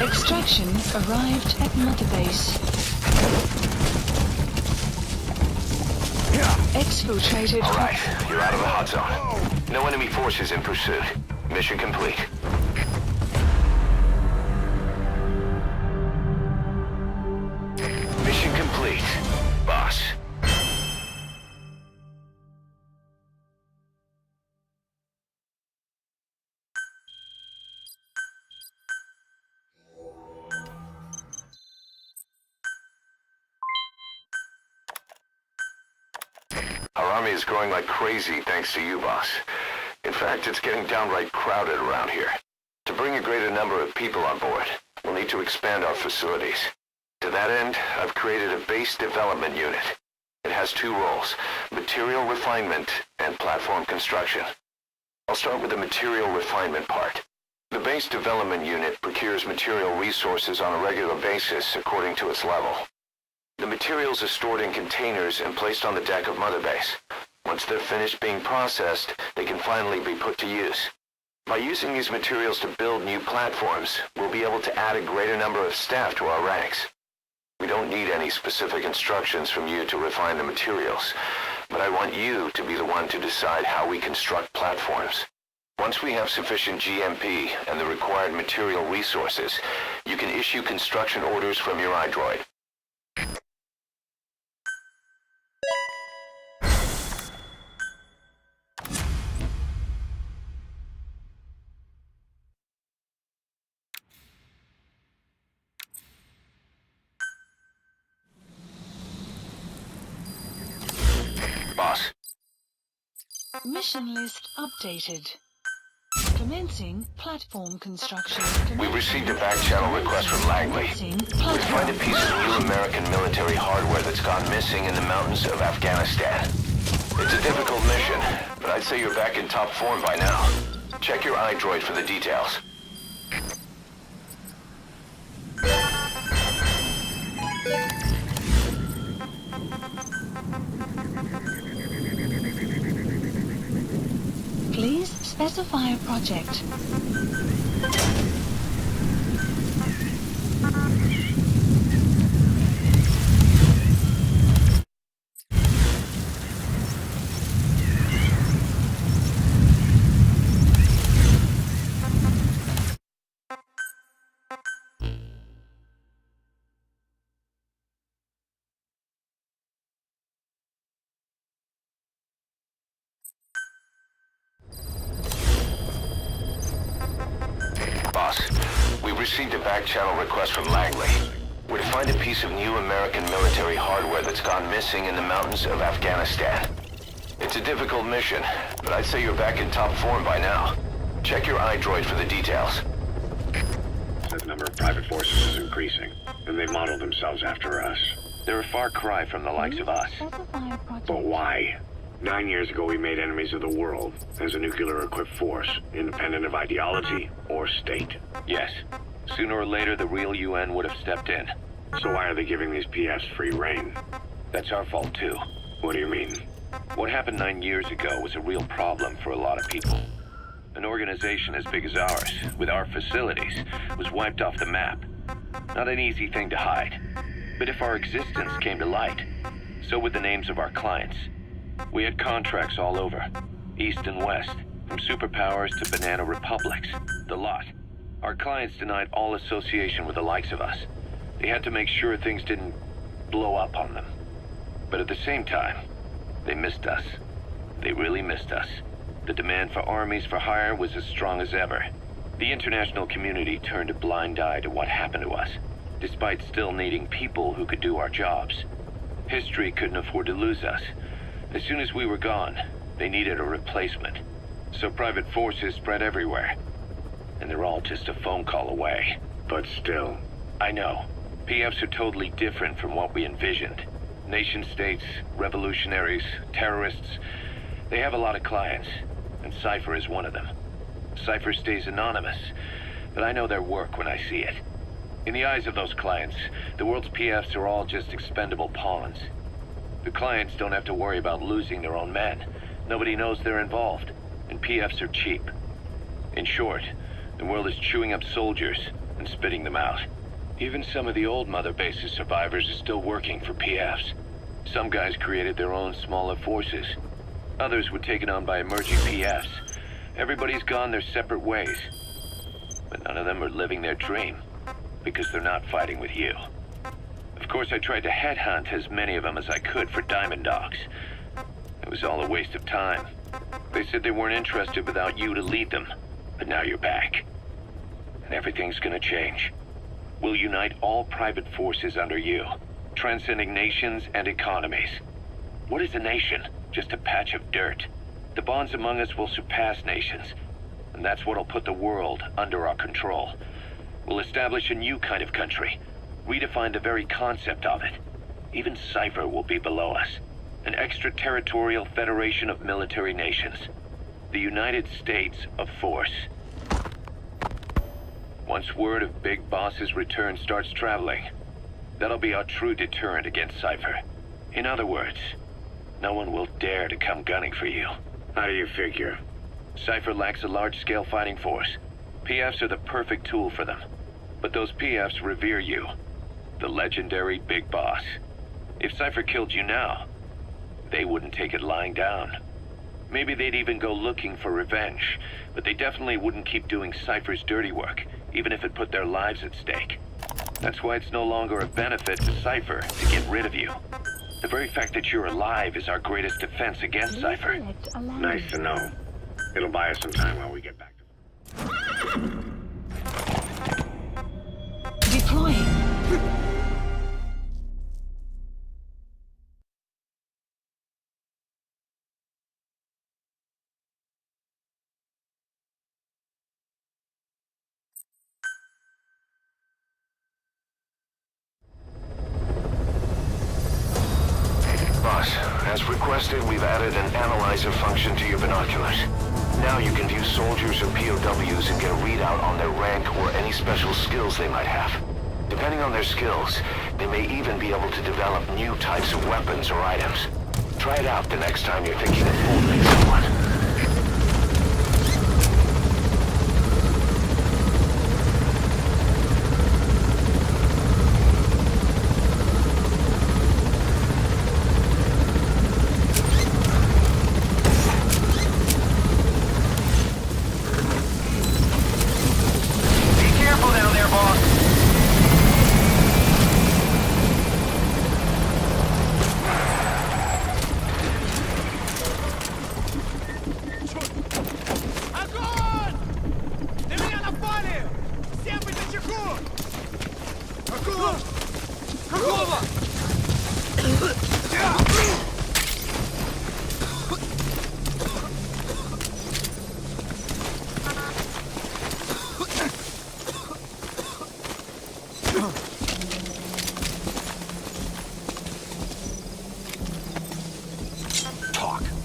Extraction arrived at Mother Base. Exfiltrated. All right, you're out of the hot zone. No enemy forces in pursuit. Mission complete. Mission complete, boss. Our army is growing like crazy thanks to you, boss. In fact, it's getting downright crowded around here. To bring a greater number of people on board, we'll need to expand our facilities. To that end, I've created a base development unit. It has two roles, material refinement and platform construction. I'll start with the material refinement part. The base development unit procures material resources on a regular basis according to its level. The materials are stored in containers and placed on the deck of Mother Base. Once they're finished being processed, they can finally be put to use. By using these materials to build new platforms, we'll be able to add a greater number of staff to our ranks. We don't need any specific instructions from you to refine the materials, but I want you to be the one to decide how we construct platforms. Once we have sufficient GMP and the required material resources, you can issue construction orders from your iDroid. Boss. Mission list updated. Commencing platform construction. We've received a back-channel request from Langley. We find a piece of new American military hardware that's gone missing in the mountains of Afghanistan. It's a difficult mission, but I'd say you're back in top form by now. Check your iDroid for the details. Please specify a project. We received a back-channel request from Langley. We're to find a piece of new American military hardware that's gone missing in the mountains of Afghanistan. It's a difficult mission, but I'd say you're back in top form by now. Check your iDroid for the details. The number of private forces is increasing, and they model themselves after us. They're a far cry from the likes of us. But why? 9 years ago, we made enemies of the world as a nuclear-equipped force, independent of ideology or state. Yes. Sooner or later, the real UN would have stepped in. So why are they giving these PFs free reign? That's our fault, too. What do you mean? What happened 9 years ago was a real problem for a lot of people. An organization as big as ours, with our facilities, was wiped off the map. Not an easy thing to hide. But if our existence came to light, so would the names of our clients. We had contracts all over, east and west, from superpowers to banana republics, the lot. Our clients denied all association with the likes of us. They had to make sure things didn't blow up on them. But at the same time, they missed us. They really missed us. The demand for armies for hire was as strong as ever. The international community turned a blind eye to what happened to us. despite still needing people who could do our jobs. History couldn't afford to lose us. As soon as we were gone, they needed a replacement. So private forces spread everywhere. And they're all just a phone call away. But still. I know. PFs are totally different from what we envisioned. Nation-states, revolutionaries, terrorists. They have a lot of clients, and Cypher is one of them. Cypher stays anonymous, but I know their work when I see it. In the eyes of those clients, the world's PFs are all just expendable pawns. The clients don't have to worry about losing their own men. Nobody knows they're involved, and PFs are cheap. In short, the world is chewing up soldiers and spitting them out. Even some of the old Mother Base's survivors are still working for PFs. Some guys created their own smaller forces. Others were taken on by emerging PFs. Everybody's gone their separate ways. But none of them are living their dream, because they're not fighting with you. Of course, I tried to headhunt as many of them as I could for Diamond Dogs. It was all a waste of time. They said they weren't interested without you to lead them, but now you're back. And everything's gonna change. We'll unite all private forces under you, transcending nations and economies. What is a nation? Just a patch of dirt. The bonds among us will surpass nations, and that's what'll put the world under our control. We'll establish a new kind of country, redefine the very concept of it. Even Cypher will be below us, an extraterritorial federation of military nations. The United States of Force. Once word of Big Boss's return starts traveling, that'll be our true deterrent against Cypher. In other words, no one will dare to come gunning for you. How do you figure? Cypher lacks a large-scale fighting force. PFs are the perfect tool for them. But those PFs revere you, the legendary Big Boss. If Cypher killed you now, they wouldn't take it lying down. Maybe they'd even go looking for revenge, but they definitely wouldn't keep doing Cypher's dirty work, even if it put their lives at stake. That's why it's no longer a benefit to Cypher to get rid of you. The very fact that you're alive is our greatest defense against Cypher. Nice to know. It'll buy us some time while we get back to... Deploying. Boss, as requested, we've added an analyzer function to your binoculars. Now you can view soldiers or POWs and get a readout on their rank or any special skills they might have. Depending on their skills, they may even be able to develop new types of weapons or items. Try it out the next time you're thinking of holding someone.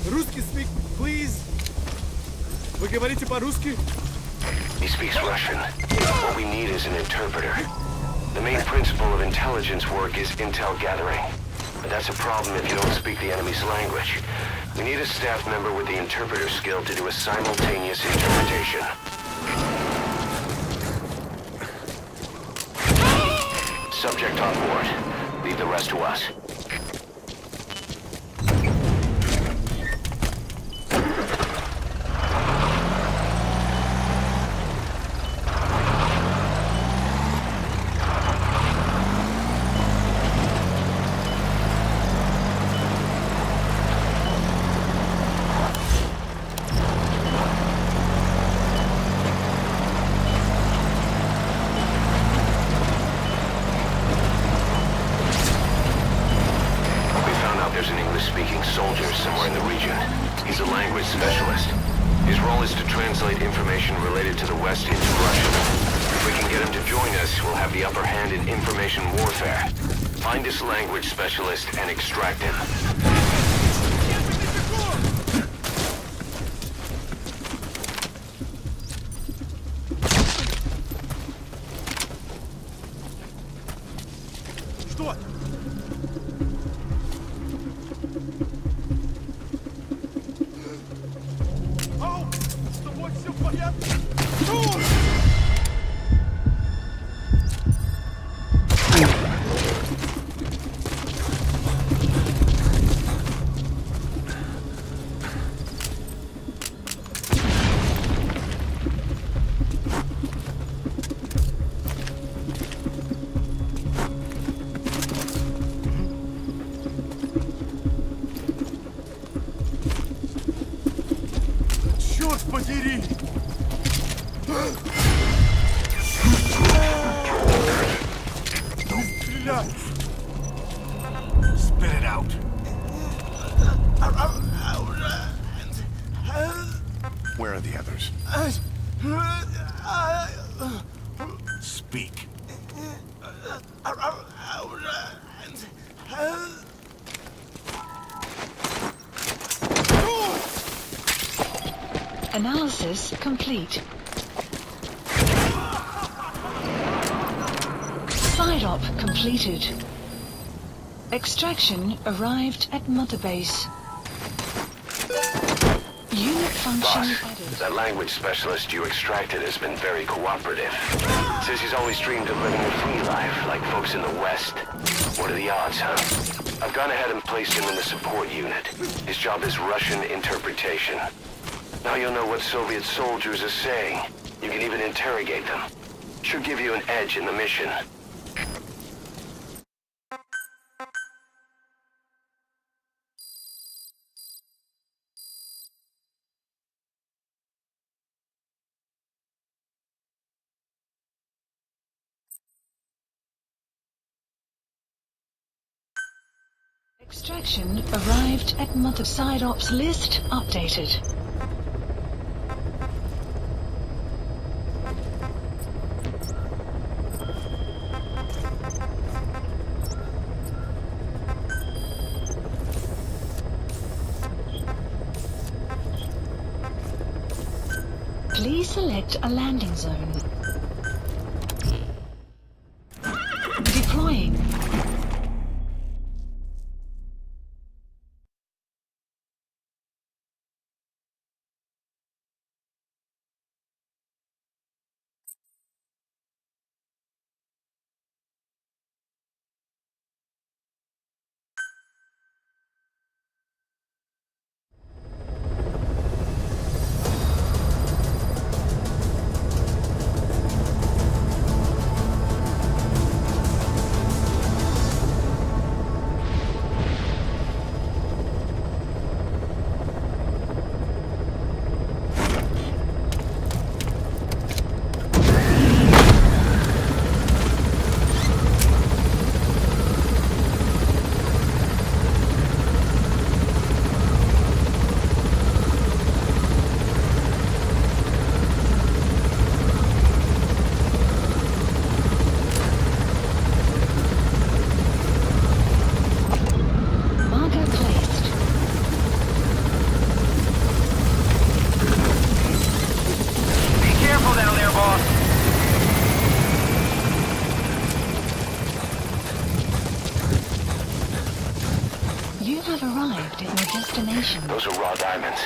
Русский speak, please. Вы говорите по-русски? He speaks Russian. What we need is an interpreter. The main principle of intelligence work is intel gathering. But that's a problem if you don't speak the enemy's language. We need a staff member with the interpreter skill to do a simultaneous interpretation. Subject on board. Leave the rest to us. mission's a language specialist. His role is to translate information related to the West into Russian. If we can get him to join us, we'll have the upper hand in information warfare. Find this language specialist and extract him. Что? Ау! С тобой все в порядке? Черт подери! Не стреляй! Spit it out. Where are the others? Speak. Analysis complete. Side op completed. Extraction arrived at Mother Base. Unit function added. That language specialist you extracted has been very cooperative. Says he's always dreamed of living a free life, like folks in the West. What are the odds, huh? I've gone ahead and placed him in the support unit. His job is Russian interpretation. Now you'll know what Soviet soldiers are saying. You can even interrogate them. Should give you an edge in the mission. Extraction arrived at Mother. Side ops list updated. Please select a landing zone. Deploying. destination. Those are raw diamonds.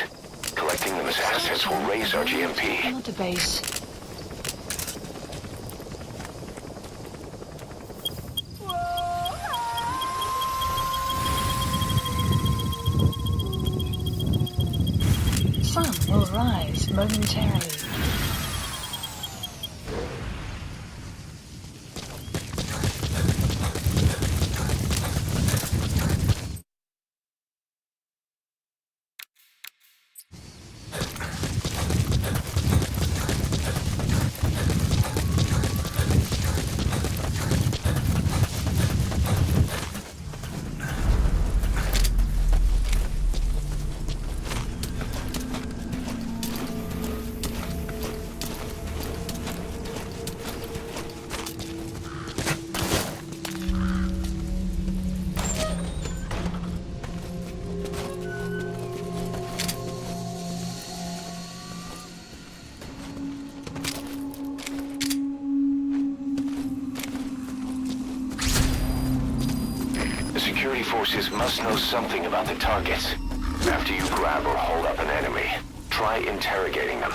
Collecting them as assets will raise our GMP. Mother Base. Sun will rise momentarily. forces must know something about the targets. After you grab or hold up an enemy, try interrogating them.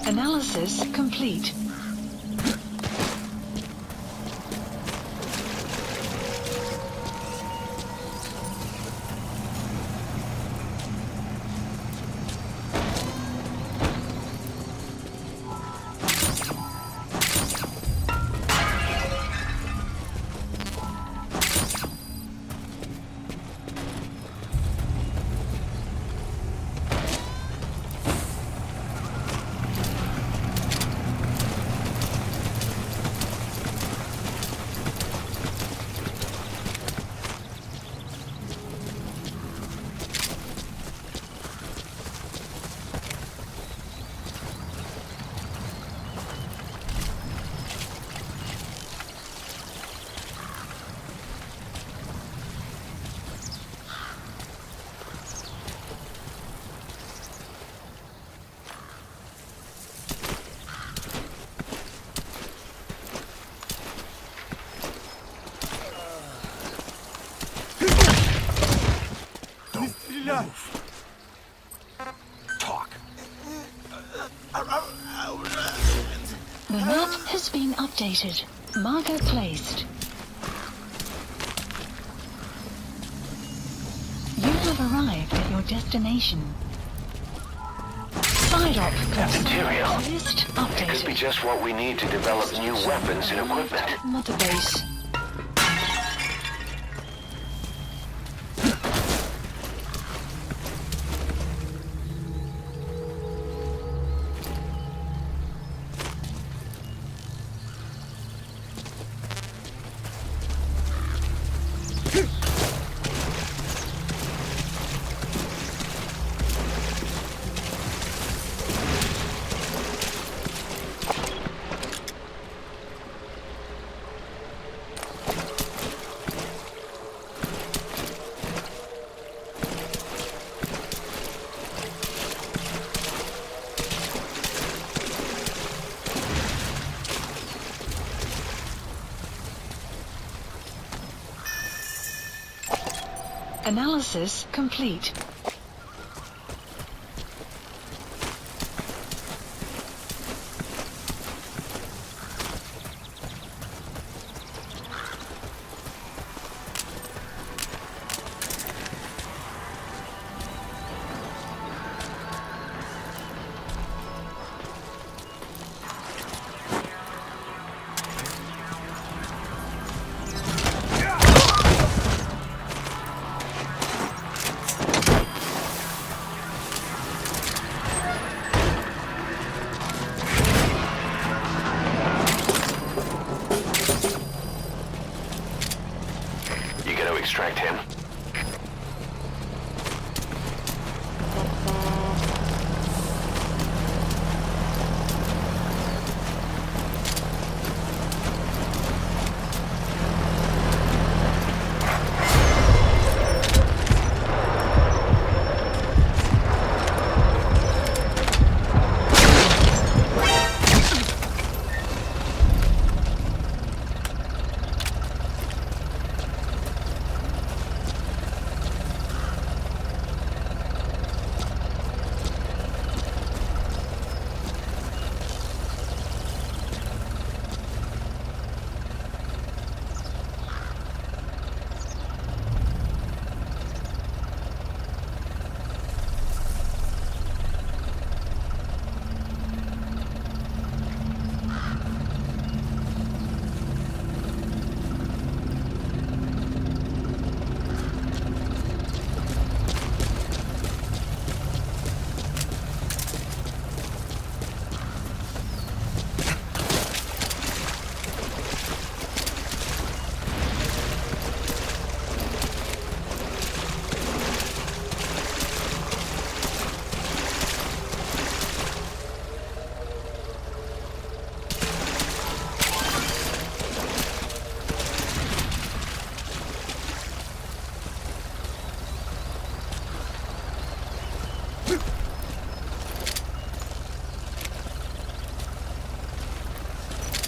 Analysis complete. Talk. The map has been updated. Marker placed. You have arrived at your destination. Side op That material. list It could be updated. just what we need to develop new weapons and equipment. Mother base. Analysis complete.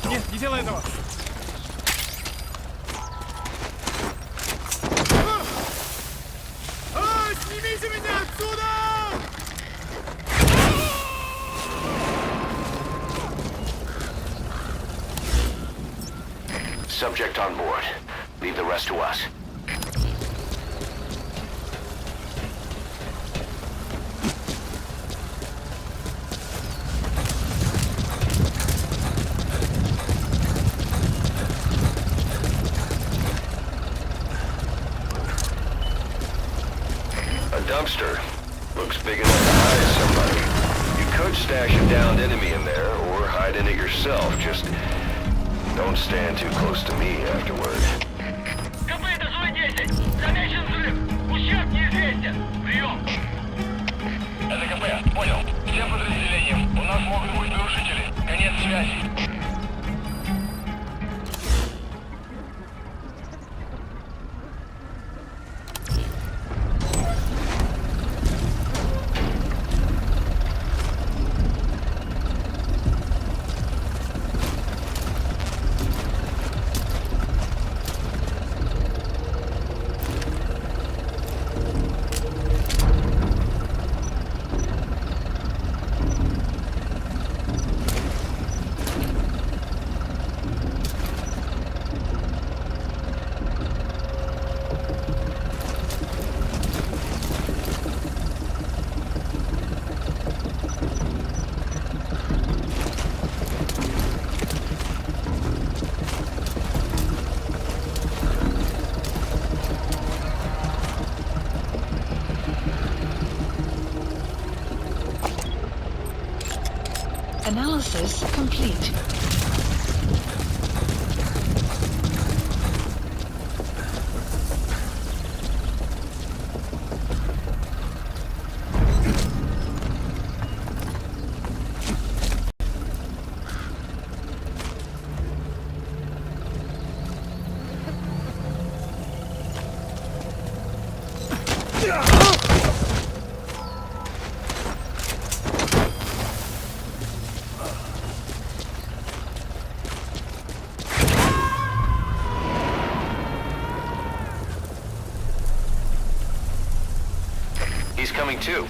Нет, не делай этого! Снимите меня отсюда! Subject on board. Leave the rest to us. A dumpster. Looks big enough to hide somebody. You could stash a downed enemy in there, or hide in it yourself. Just don't stand too close to me afterward. КП, этажом 10. Замечен взрыв. Ущерб неизвестен. Прием. Это КП. Понял. Всем подразделениям. У нас могут быть нарушители. Конец связи. Analysis complete. He's coming too.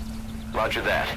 Roger that.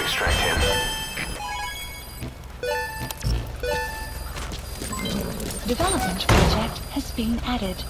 Extract him. Development project has been added.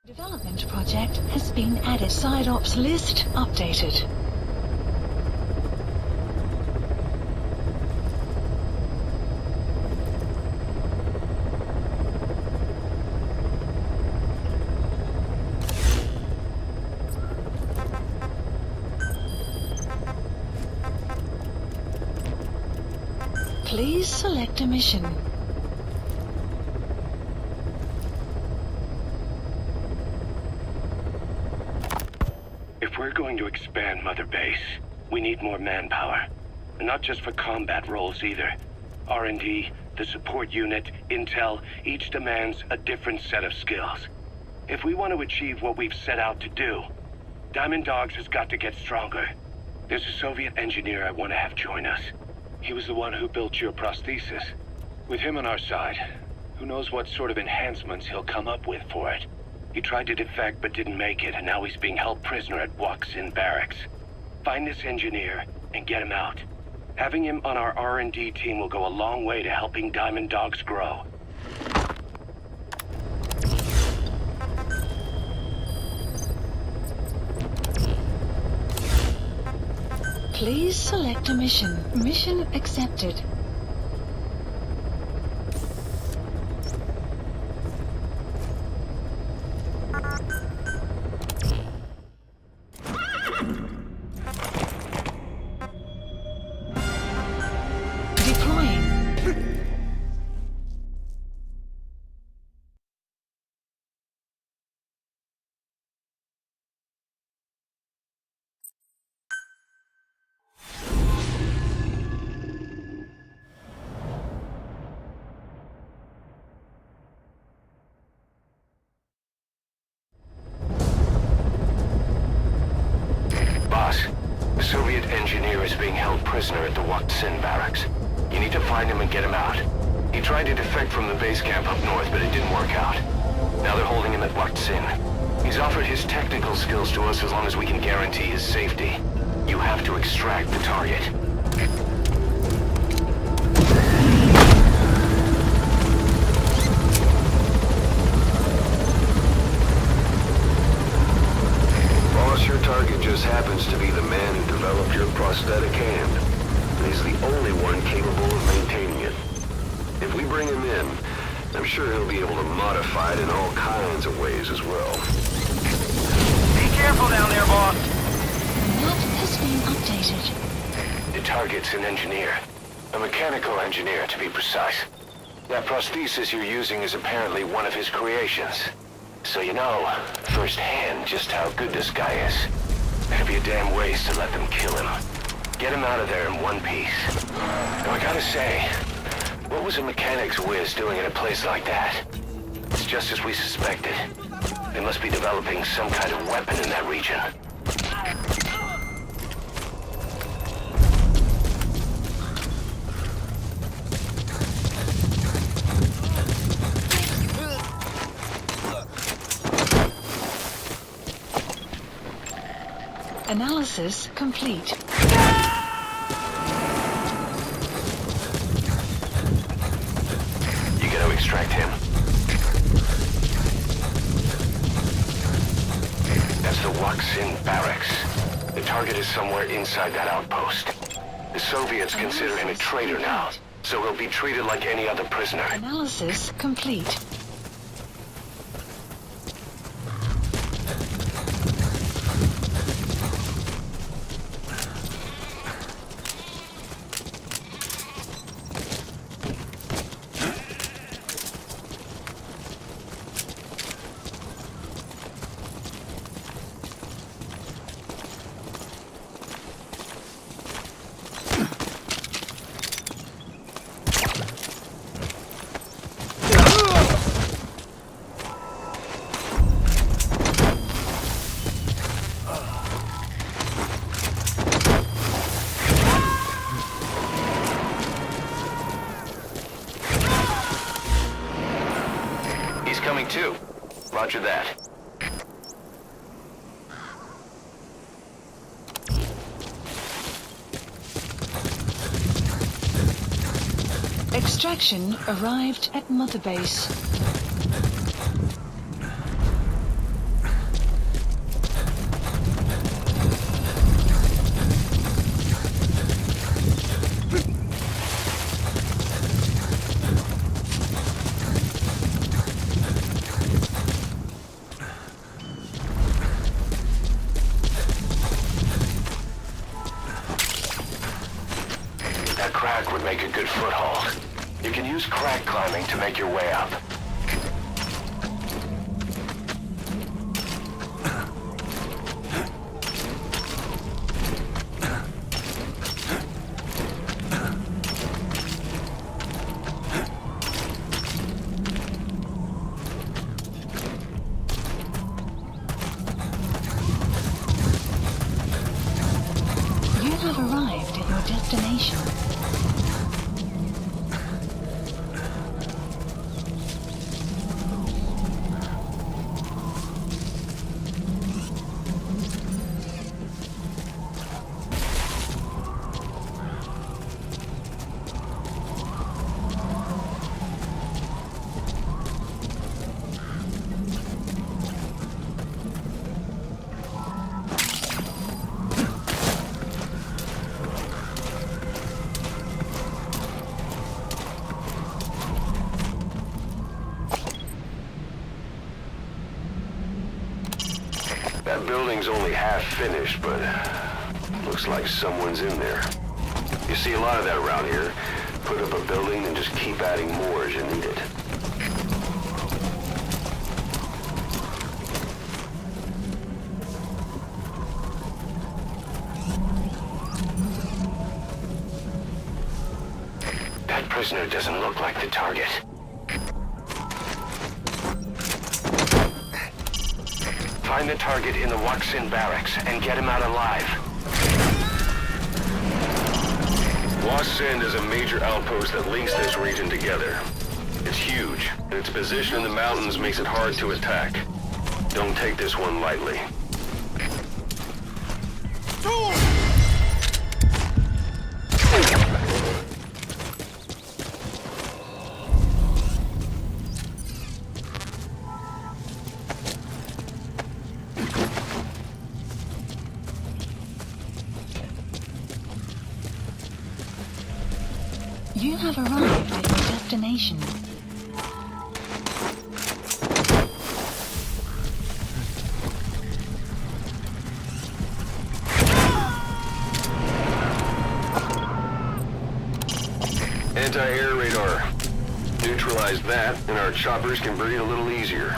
Development project has been added. Side ops list updated. Please select a mission. If we're going to expand Mother Base, we need more manpower. And not just for combat roles either. R&D, the support unit, intel, each demands a different set of skills. If we want to achieve what we've set out to do, Diamond Dogs has got to get stronger. There's a Soviet engineer I want to have join us. He was the one who built your prosthesis. With him on our side, who knows what sort of enhancements he'll come up with for it. He tried to defect but didn't make it, and now he's being held prisoner at Waksin Barracks. Find this engineer and get him out. Having him on our R&D team will go a long way to helping Diamond Dogs grow. Please select a mission. Mission accepted. The Soviet engineer is being held prisoner at the Waksin Barracks. You need to find him and get him out. He tried to defect from the base camp up north, but it didn't work out. Now they're holding him at Waksin. He's offered his technical skills to us as long as we can guarantee his safety. You have to extract the target. Your target just happens to be the man who developed your prosthetic hand. He's the only one capable of maintaining it. If we bring him in, I'm sure he'll be able to modify it in all kinds of ways as well. Be careful down there, boss. Map has been updated. The target's an engineer. A mechanical engineer, to be precise. That prosthesis you're using is apparently one of his creations. So you know, firsthand, just how good this guy is. There'd be a damn waste to let them kill him. Get him out of there in one piece. Now I gotta say, what was a mechanics whiz doing in a place like that? It's just as we suspected. They must be developing some kind of weapon in that region. Analysis complete. You gotta extract him. That's the Waksin Barracks. The target is somewhere inside that outpost. The Soviets consider him a traitor now, so he'll be treated like any other prisoner. Analysis complete. Coming too. Roger that. Extraction arrived at Mother Base. That crack would make a good foothold. You can use crack climbing to make your way up. You have arrived at your destination. That building's only half finished, but looks like someone's in there. You see a lot of that around here. Put up a building and just keep adding more as you need it. That prisoner doesn't look like the target. Find the target in the Waksin barracks and get him out alive. Waksin is a major outpost that links this region together. It's huge, and its position in the mountains makes it hard to attack. Don't take this one lightly. You have arrived at your destination. Anti-air radar. Neutralize that, and our choppers can breathe a little easier.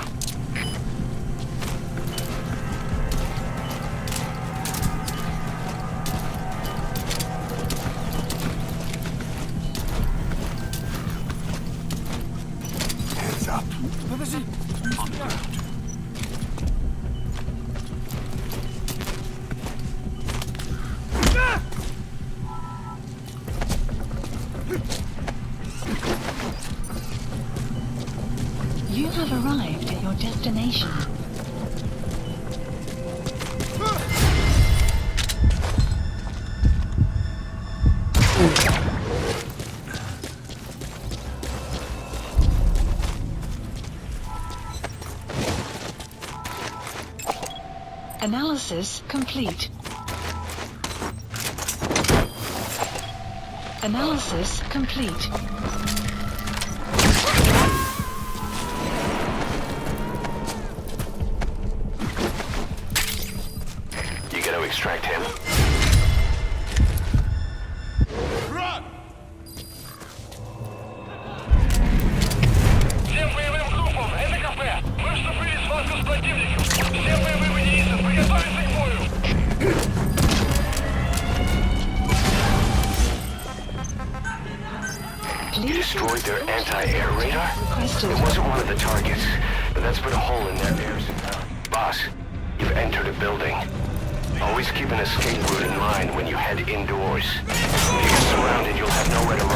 Hands up. Подожди. You have arrived at your destination. Analysis complete. Analysis complete. You gotta extract him. Run! Всем боевым группам, это кафе. Мы вступили в схватку с противником. Всем боевым единицам приготовиться к бою. You destroyed their anti-air radar? It wasn't one of the targets, but that's put a hole in their air supply. Boss, you've entered a building. Always keep an escape route in mind when you head indoors. If you get surrounded, you'll have nowhere to run.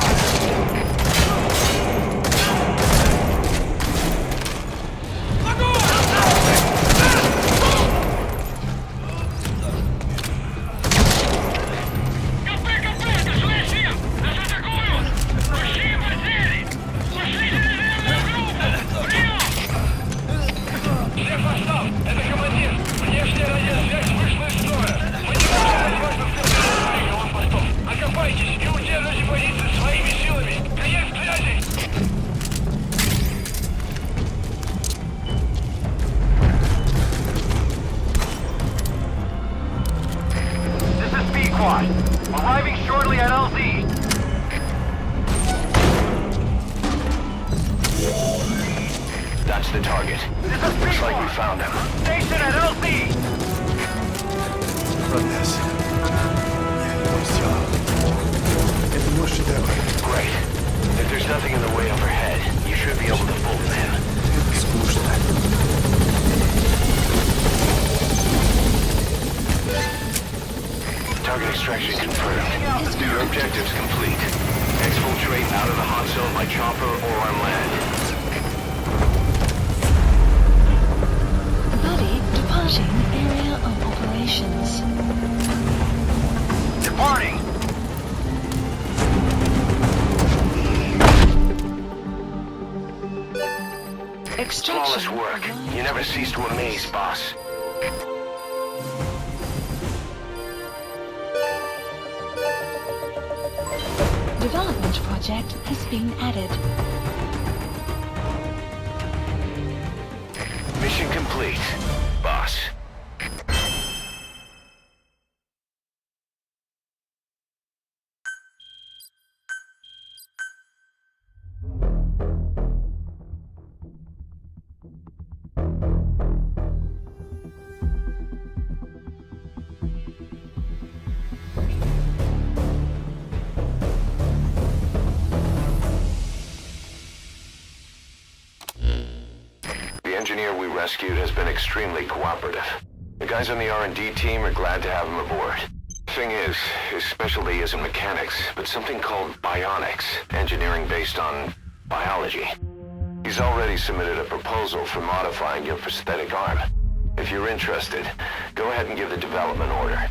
Arriving shortly at LZ. That's the target. Looks like we found him. Station at LC! Прогресс. Все. Это мой шедевр. Great. If there's nothing in the way overhead, you should be able to pull him in. Это скучно. Target extraction confirmed. Your objective's complete. Exfiltrate out of the hot zone by chopper or on land. Buddy departing area of operations. Departing! Flawless work. You never cease to amaze, boss. Development project has been added. Mission complete, boss. The engineer we rescued has been extremely cooperative. The guys on the R&D team are glad to have him aboard. Thing is, his specialty isn't mechanics, but something called bionics, engineering based on biology. He's already submitted a proposal for modifying your prosthetic arm. If you're interested, go ahead and give the development order.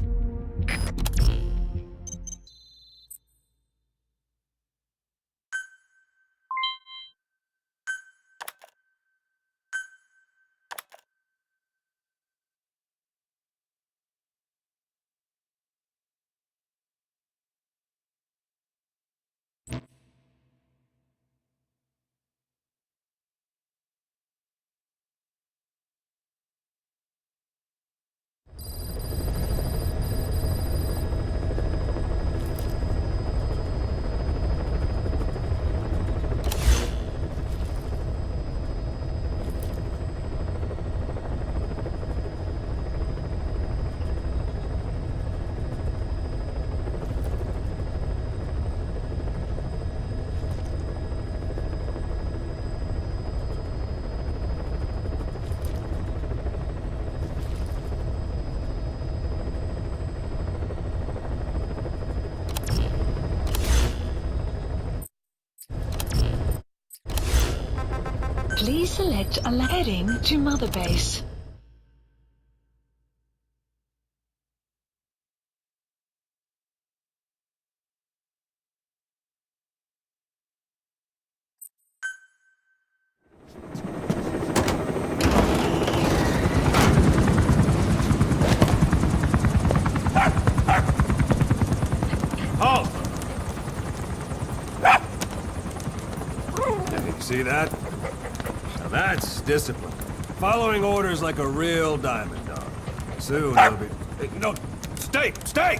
Please select a heading to Mother Base. Halt! See that? Now that's discipline. Following orders like a real diamond dog. Soon he'll be... Hey, no! Stay! Stay!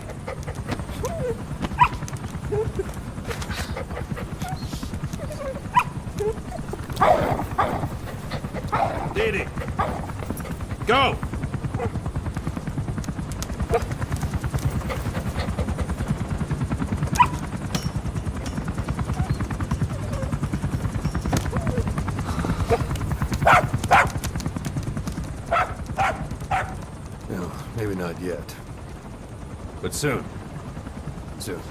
Didi! Go! No, maybe not yet. But soon. Soon.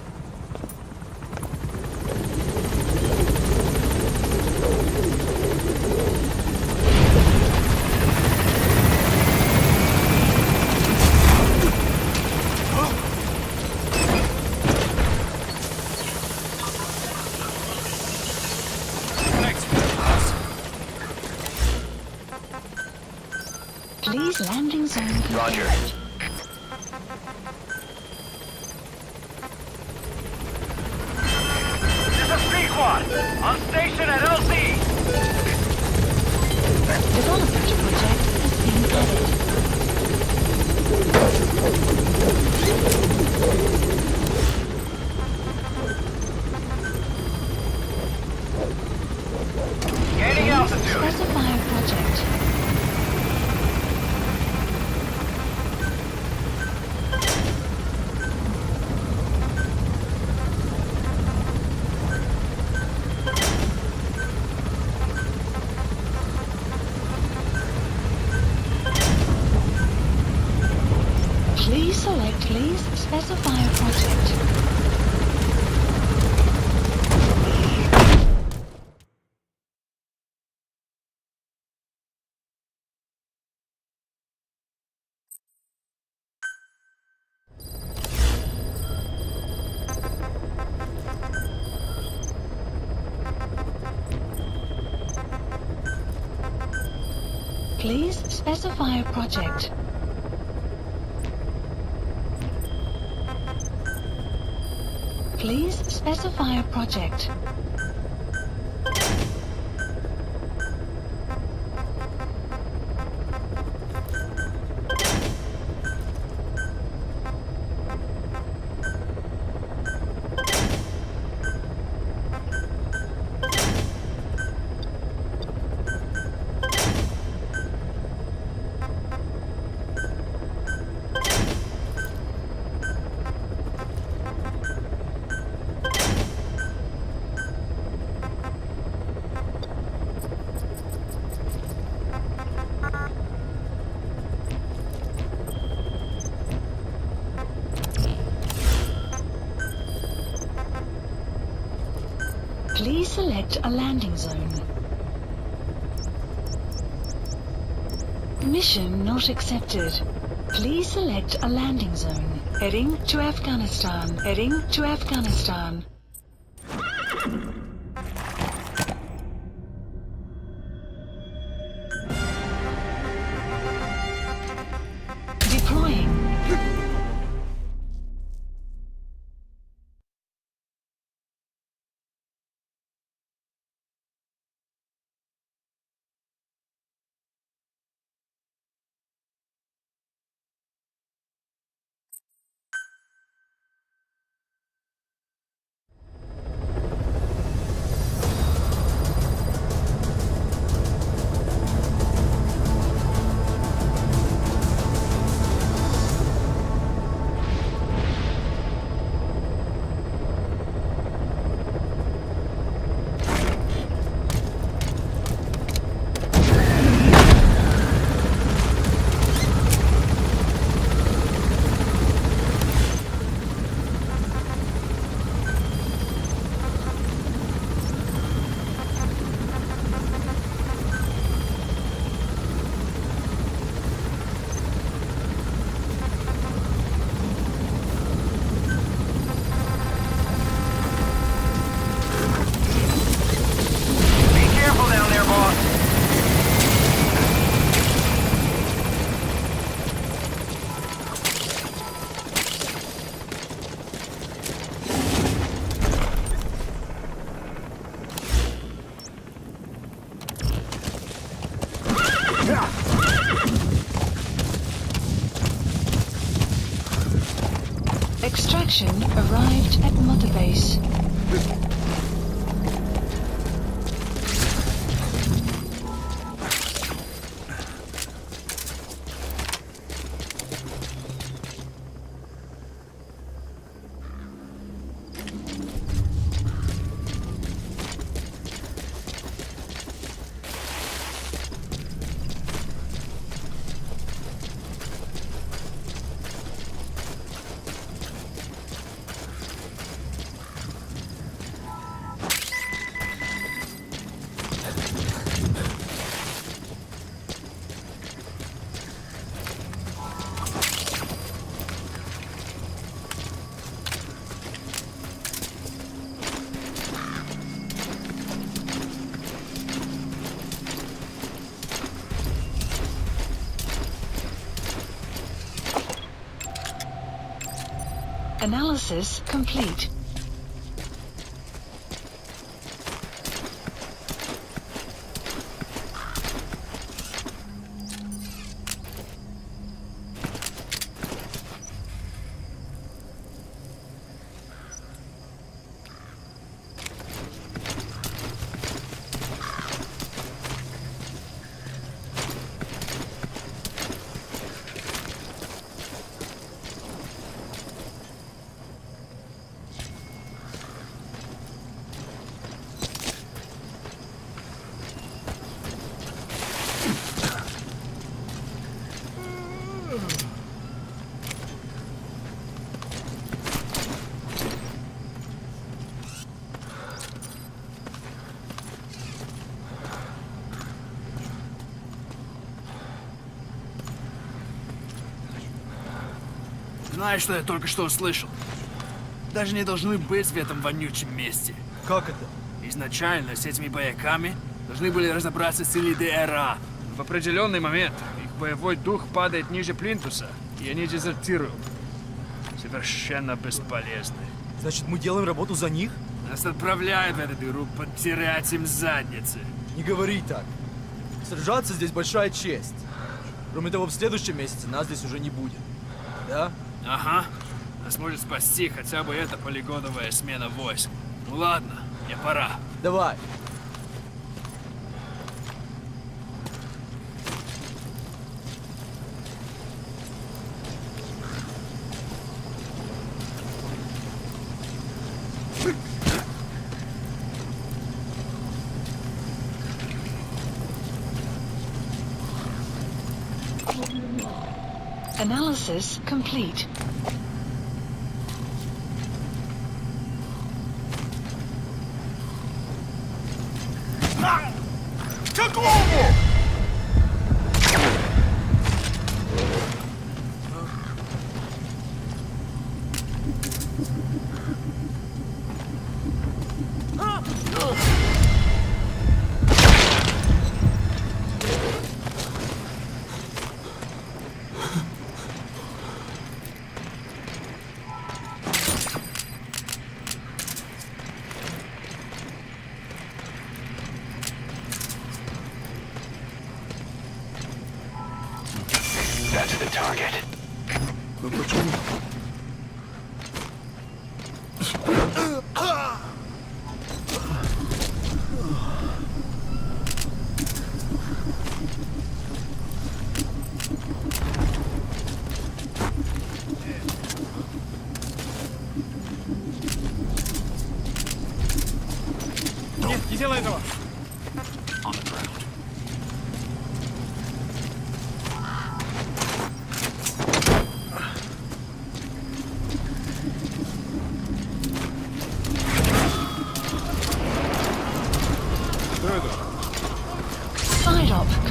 Please landing zone confirmed. Roger. This is Pequod! On station at LC! Development project has been added. Get Please specify a project. Please specify a project. Please specify a project. Please select a landing zone. Mission not accepted. Please select a landing zone. Heading to Afghanistan. Heading to Afghanistan. Deploying. Extraction arrived at Mother Base. Analysis complete. Знаешь, что я только что услышал? Даже не должны быть в этом вонючем месте. Как это? Изначально с этими бояками должны были разобраться силы ДРА. В определенный момент их боевой дух падает ниже плинтуса, и они дезертируют. Совершенно бесполезны. Значит, мы делаем работу за них? Нас отправляют в эту дыру подтирать им задницы. Не говори так. Сражаться здесь большая честь. Кроме того, в следующем месяце нас здесь уже не будет. Да? Ага. Нас может спасти хотя бы эта полигоновая смена войск. Ну ладно, мне пора. Давай. Analysis complete. That's the target. Ну почему? Нет, не делай этого!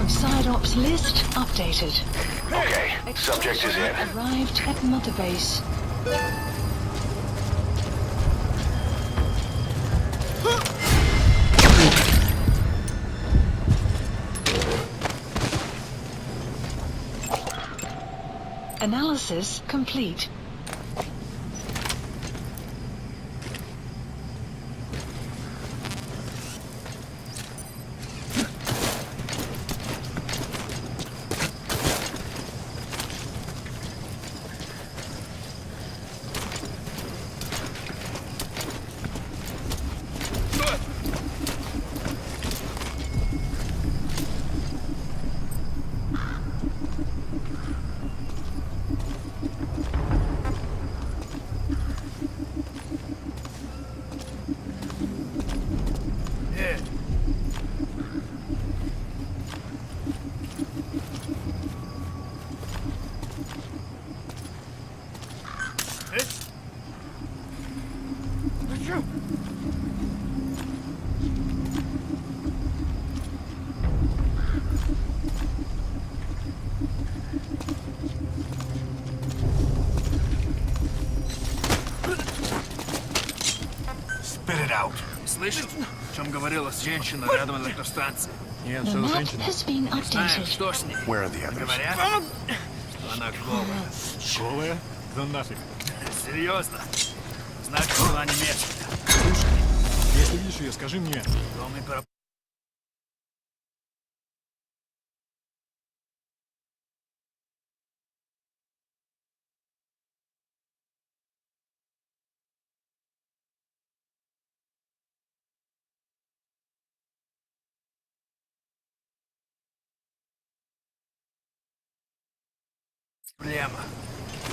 Side ops list updated. Okay, subject is in. Arrived at Mother Base. Analysis complete. Spit it out. Слышал, о чем говорила женщина рядом от электростанции? Нет, The map has been Знаем, updated. что с ней. Where are the others? Говорят, что она голая. Голая? Да нафиг. Серьезно? Значит, была немецкая. Если видишь ее, скажи мне. Дом и про... Проблема.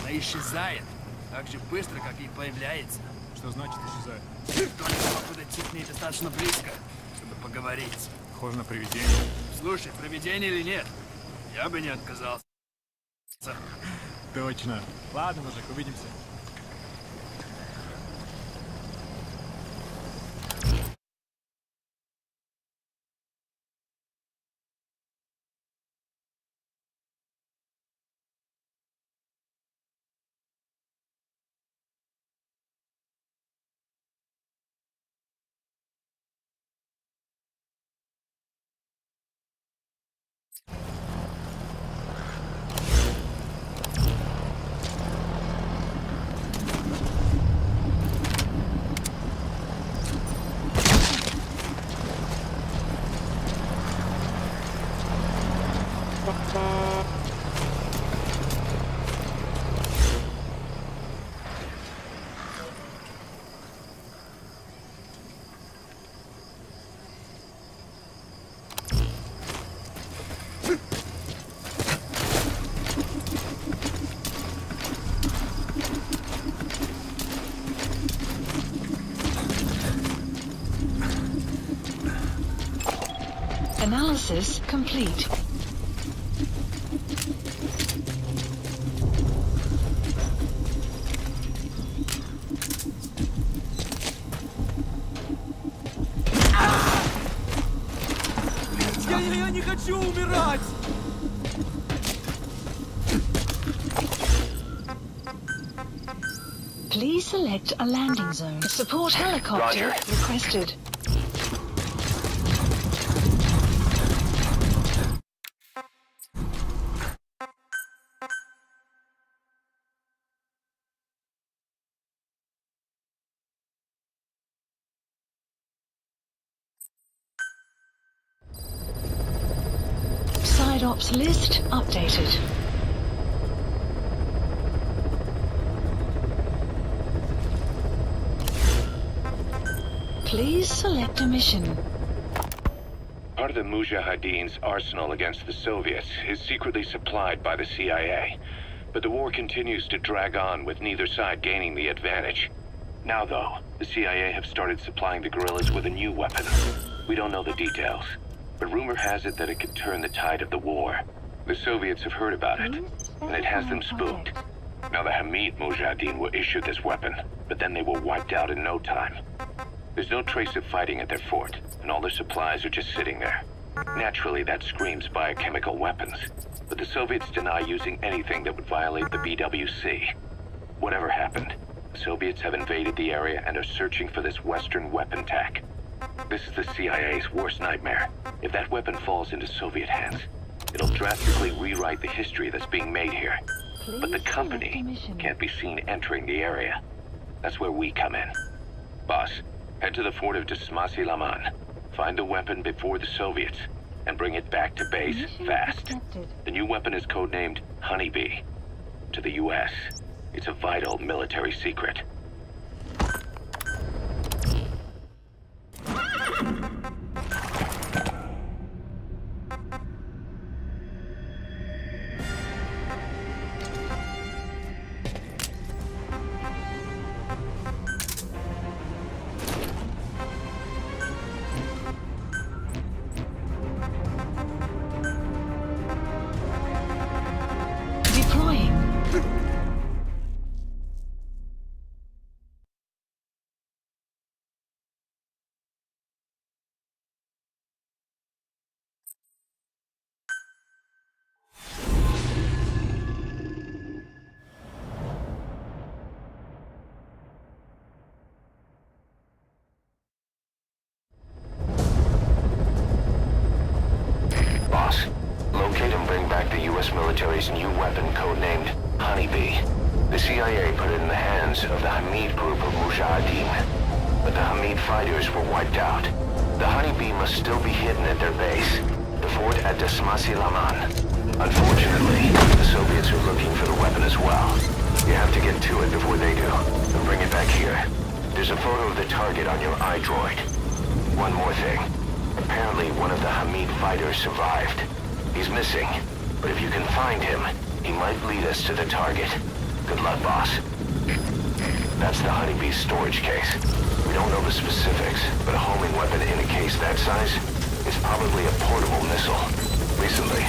Она исчезает так же быстро, как и появляется. Что значит исчезает? Никто не смог подойти к ней достаточно близко, чтобы поговорить. Похоже на привидение. Слушай, привидение или нет, я бы не отказался. Точно. Ладно, мужик, увидимся. Analysis complete. Я не хочу умирать! Please select a landing zone. Support helicopter Roger. requested. Side ops list updated. Please select a mission. Part of the Mujahideen's arsenal against the Soviets is secretly supplied by the CIA. But the war continues to drag on with neither side gaining the advantage. Now though, the CIA have started supplying the guerrillas with a new weapon. We don't know the details, but rumor has it that it could turn the tide of the war. The Soviets have heard about it, and it has them spooked. Now the Hamid Mujahideen were issued this weapon, but then they were wiped out in no time. There's no trace of fighting at their fort, and all their supplies are just sitting there. Naturally, that screams biochemical weapons, but the Soviets deny using anything that would violate the BWC. Whatever happened, the Soviets have invaded the area and are searching for this Western weapon tech. This is the CIA's worst nightmare. If that weapon falls into Soviet hands, it'll drastically rewrite the history that's being made here. But the company can't be seen entering the area. That's where we come in. Boss, head to the fort of Dasmasi Laman. Find the weapon before the Soviets, and bring it back to base fast. The new weapon is codenamed Honeybee. To the US, it's a vital military secret. military's new weapon codenamed Honeybee. The CIA put it in the hands of the Hamid group of Mujahideen, but the Hamid fighters were wiped out. The Honeybee must still be hidden at their base, the fort at Dasmasi Laman. Unfortunately, the Soviets are looking for the weapon as well. You have to get to it before they do, and bring it back here. There's a photo of the target on your iDroid. One more thing. Apparently, one of the Hamid fighters survived. He's missing, but if you can find him, he might lead us to the target. Good luck, boss. That's the Honeybee's storage case. We don't know the specifics, but a homing weapon in a case that size is probably a portable missile. Recently,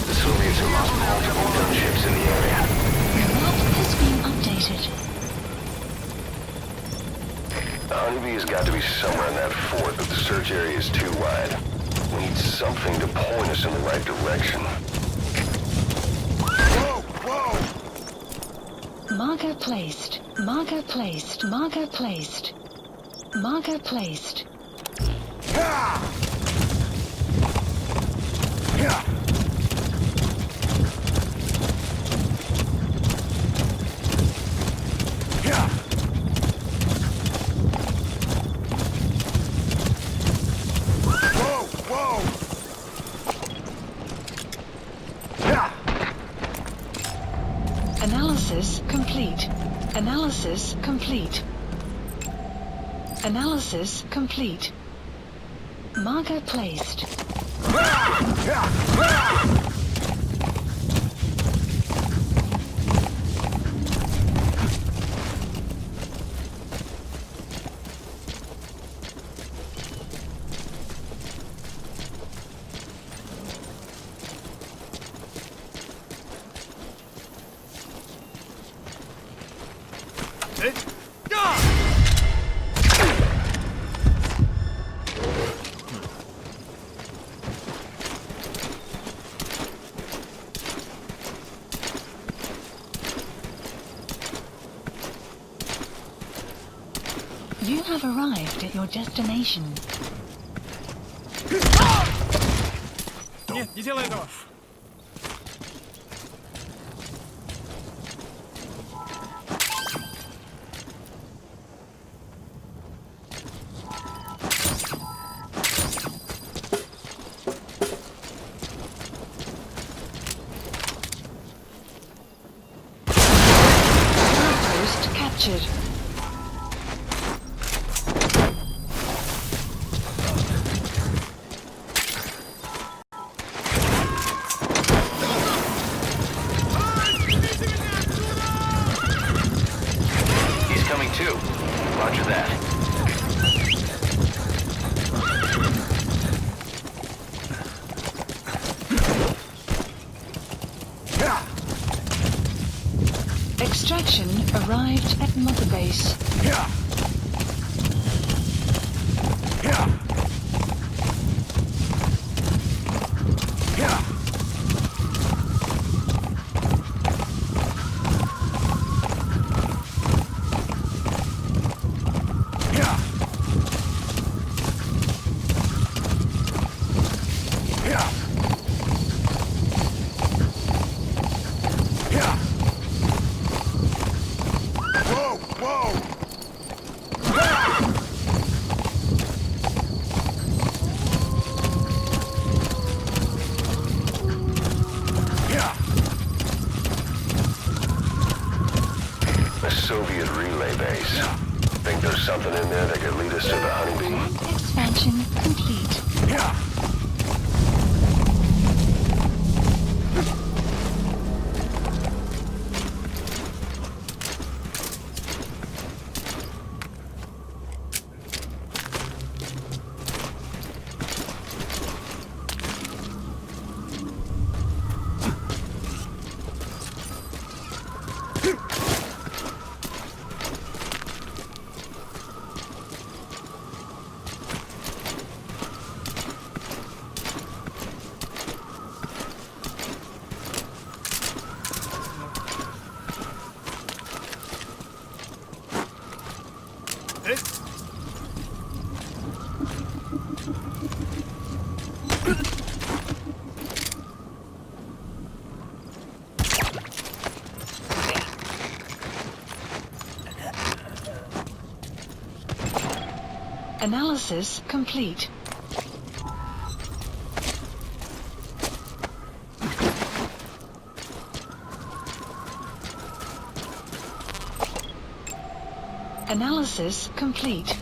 the Soviets have lost multiple gunships in the area. Map has been updated. The Honeybee has got to be somewhere in that fort, but the search area is too wide. We need something to point us in the right direction. Whoa! Whoa! Marker placed. Marker placed. Marker placed. Marker placed. Ha! Ha! Analysis complete. Analysis complete. Marker placed. You have arrived at your destination. Нет, не делай этого! Outpost captured. Roger that. Extraction arrived at Mother Base. Soviet relay base. Think there's something in there that could lead us to the honeybee? Expansion complete. Analysis complete. Analysis complete.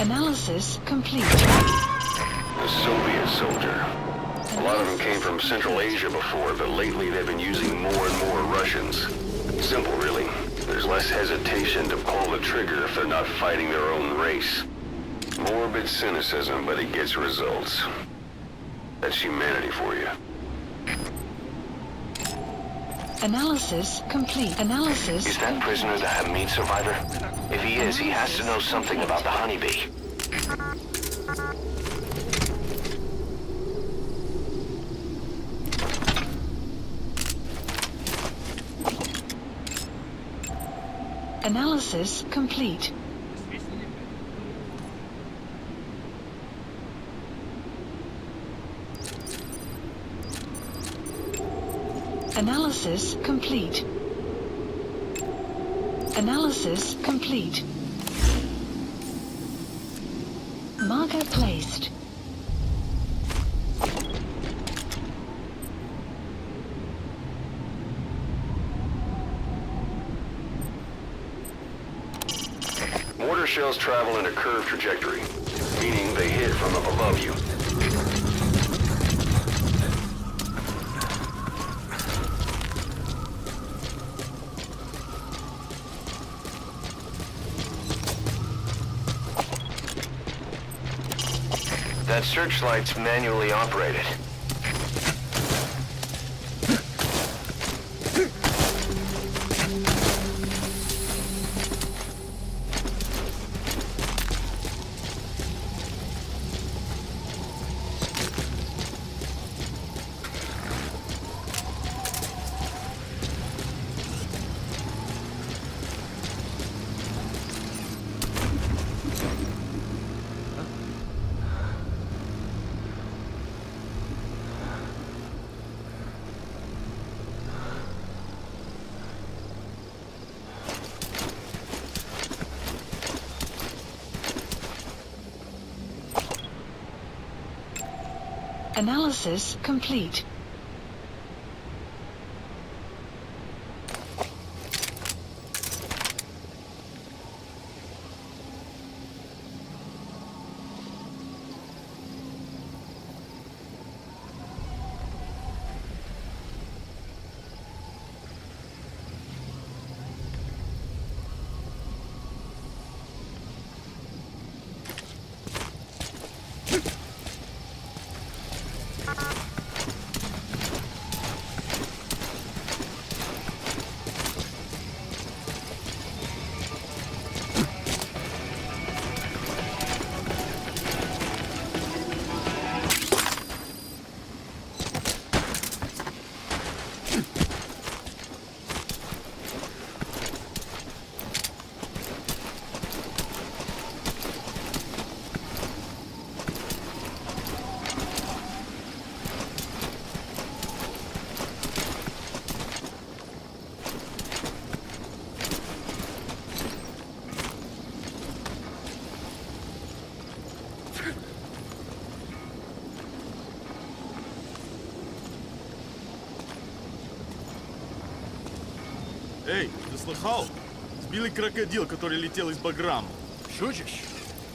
Analysis complete. A Soviet soldier. A lot of them came from Central Asia before, but lately they've been using more and more Russians. Simple, really. There's less hesitation to pull the trigger if they're not fighting their own race. Morbid cynicism, but it gets results. That's humanity for you. Analysis complete. Analysis. Is that prisoner the Hamid survivor? If he is, he has to know something about the honeybee. Analysis complete. Analysis complete. Analysis complete. Marker placed. Mortar shells travel in a curved trajectory, meaning they hit from up above you. That searchlight's manually operated. Analysis complete. Эй, ты слыхал? Сбили крокодил, который летел из Баграма. Шутишь?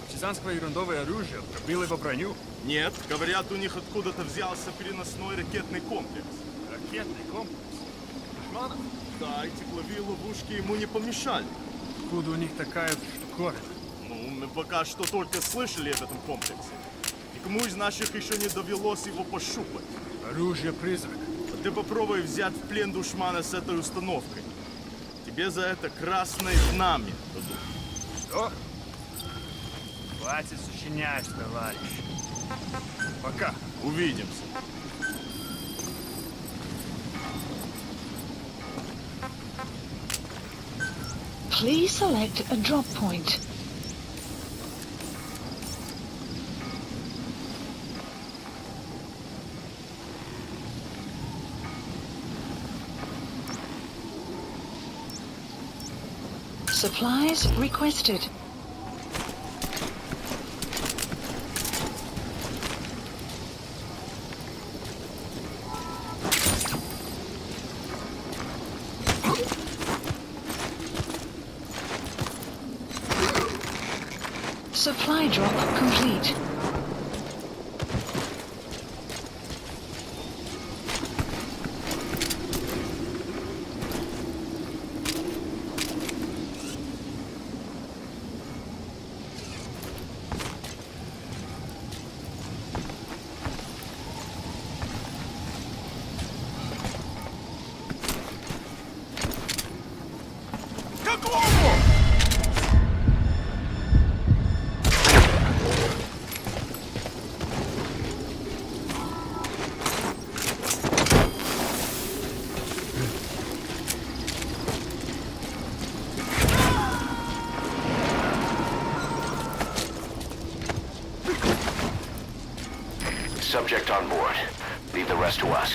Партизанское ерундовое оружие пробило его броню? Нет, говорят, у них откуда-то взялся переносной ракетный комплекс. Ракетный комплекс? Душманов? Да, и тепловые ловушки ему не помешали. Откуда у них такая штуковина? Ну, мы пока что только слышали об этом комплексе. Никому из наших еще не довелось его пощупать. Оружие-призрак. А ты попробуй взять в плен душмана с этой установкой. Тебе за это красное знамя дадут. Что? Хватит сочинять, товарищ. Пока. Увидимся. Please select a drop point. Supplies requested. Supply drop complete. Subject on board. Leave the rest to us.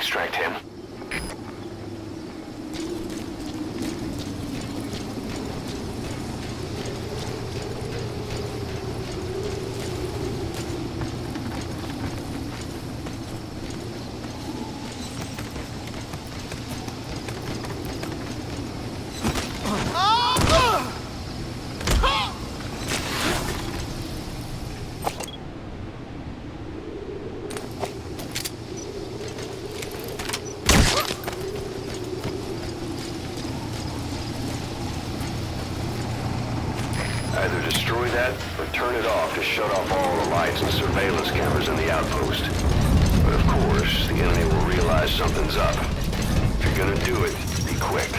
extract him. Either destroy that, or turn it off to shut off all the lights and surveillance cameras in the outpost. But of course, the enemy will realize something's up. If you're gonna do it, be quick.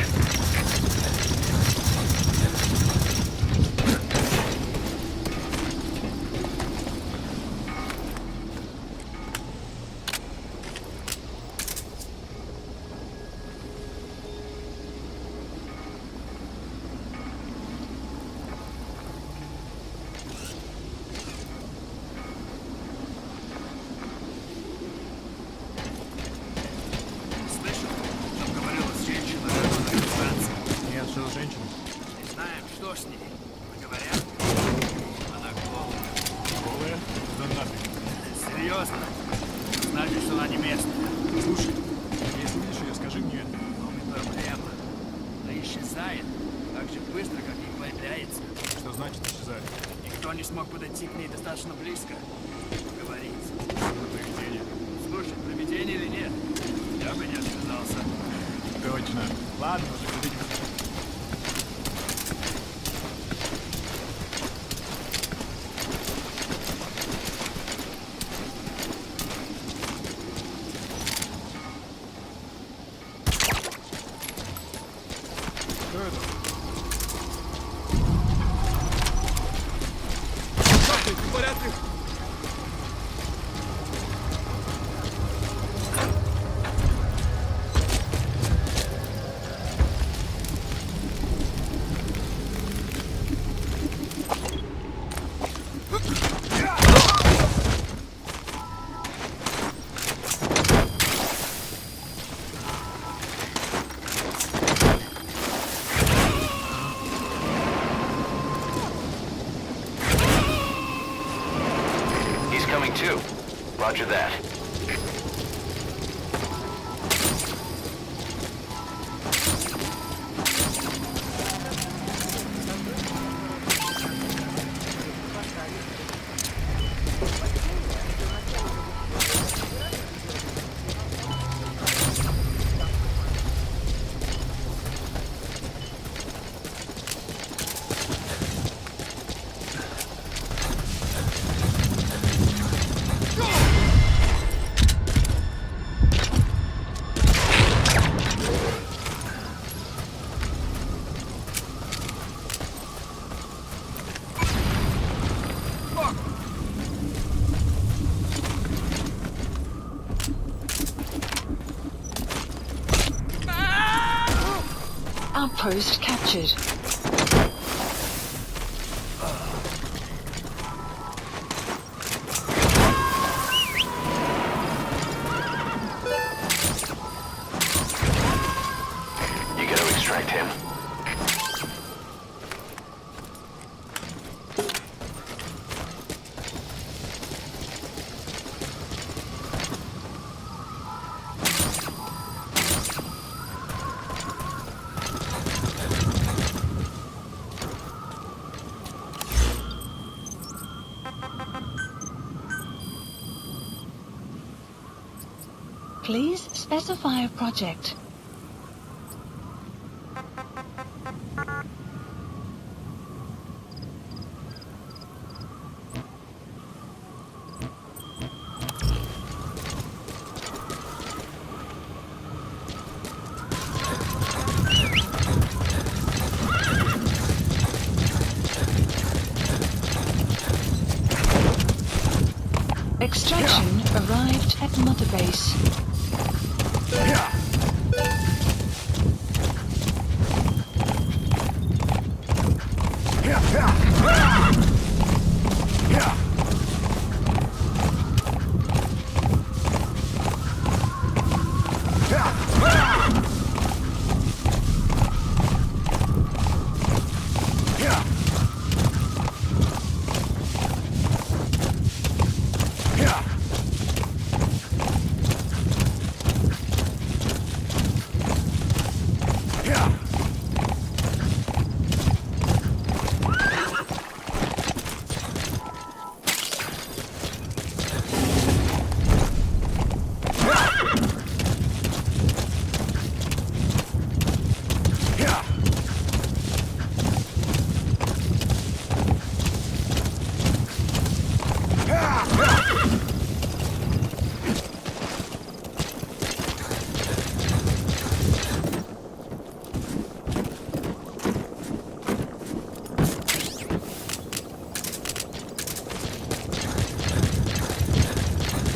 Серьезно? Значит, что она не местная. Слушай, если видишь ее, скажи мне. Но не проблема. Она исчезает так же быстро, как и появляется. Что значит исчезает? Никто не смог подойти к ней достаточно близко. Поговорить. Привидение. Слушай, привидение или нет? Я бы не отказался. Точно. Ладно, уже увидимся. Too. Roger that. Outpost captured. You gotta extract him. Please specify a project. Extraction arrived at Mother Base.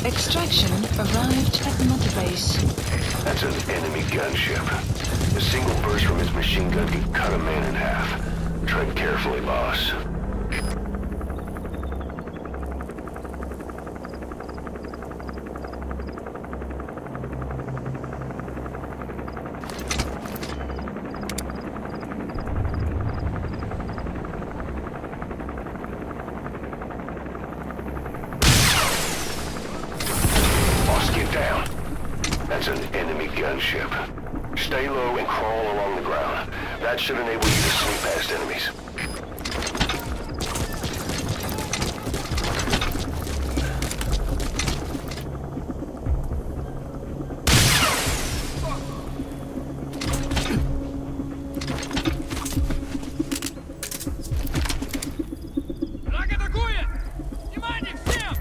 Extraction arrived at Mother Base. That's an enemy gunship. A single burst from its machine gun could cut a man in half. Tread carefully, boss. Down. That's an enemy gunship. Stay low and crawl along the ground. That should enable you to sneak past enemies. Враг атакует! Внимание всем!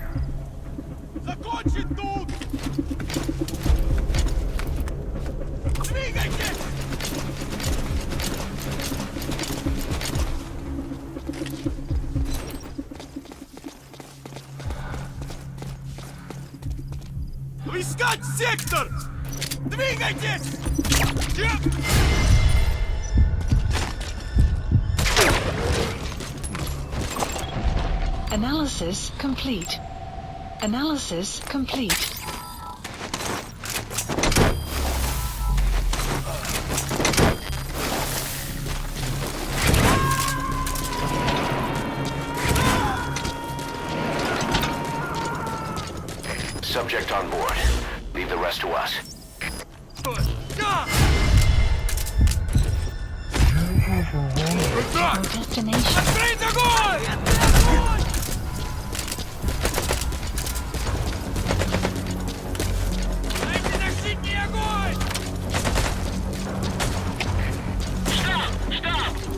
Закончить тут! Двигайтесь! Искать сектор! Двигайтесь! Analysis complete. Analysis complete. Subject on board. Leave the rest to us. Our destination. Открыть огонь! Дайте защитный огонь! Штаб!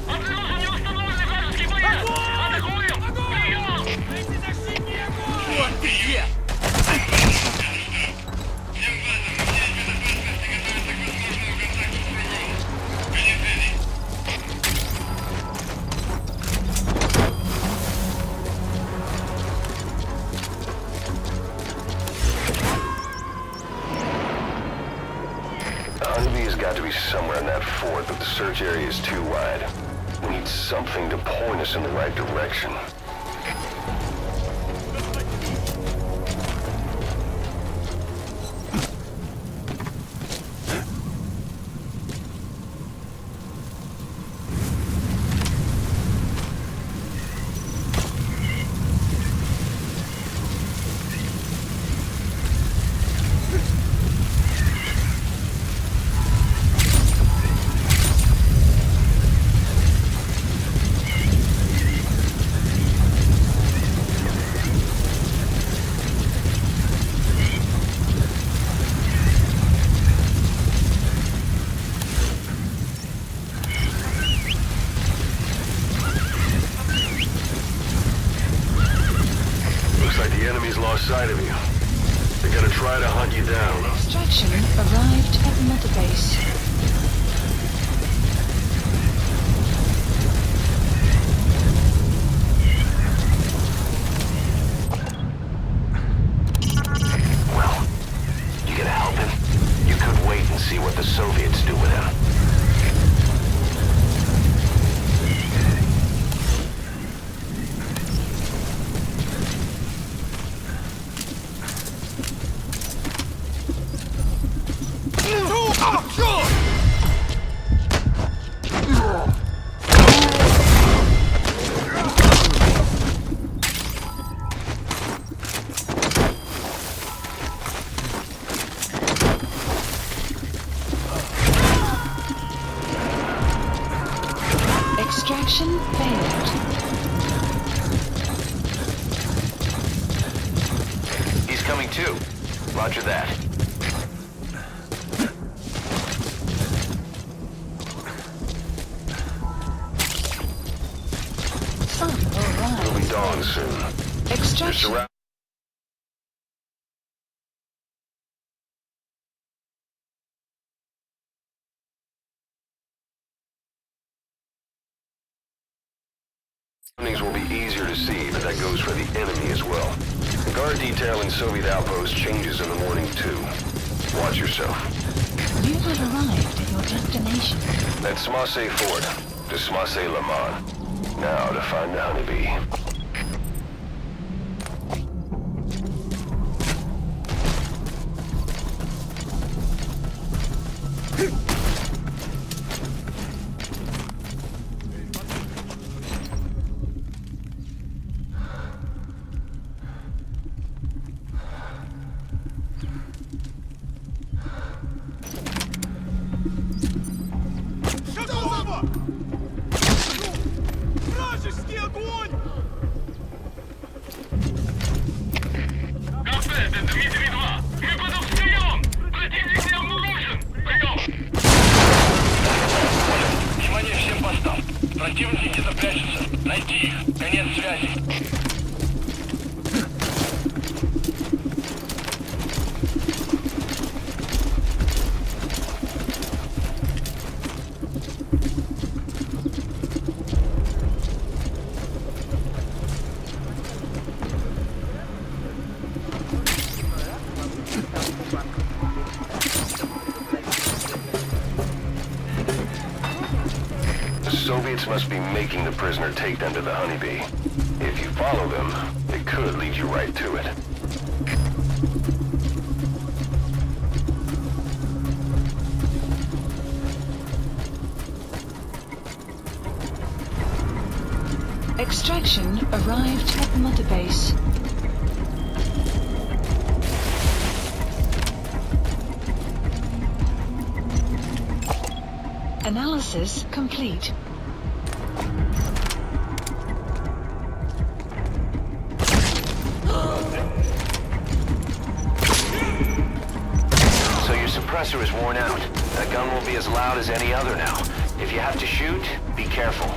Обнаружен неустановленный вражеский боец! Атакуем! Прием! Дайте защитный огонь! Вот где! Honeybee has got to be somewhere in that fort, but the search area is too wide. We need something to point us in the right direction. Lost sight of you. They're gonna try to hunt you down. Extraction arrived at Mother Base. Well, you gonna help him? You could wait and see what the Soviets do with him. Extraction failed. He's coming too. Roger that. Sun arrived. It'll be dawn soon. Extraction. Surroundings will be easier to see, but that goes for the enemy as well. The guard detail in Soviet outposts changes in the morning too. Watch yourself. You have arrived at your destination. That's Smasse Ford to Smasse Le Mans. Now to find the honeybee. Вражеский огонь! КП, это Дмитрий-2. Мы потом встаем! Противник не обнаружен! Прием! Внимание всем постам! Противники где-то прячутся. Найти их. Конец связи. The Soviets must be making the prisoner take them to the honeybee. If you follow them, it could lead you right to it. Extraction arrived at the mother base. Analysis complete. So your suppressor is worn out. That gun will be as loud as any other now. If you have to shoot, be careful.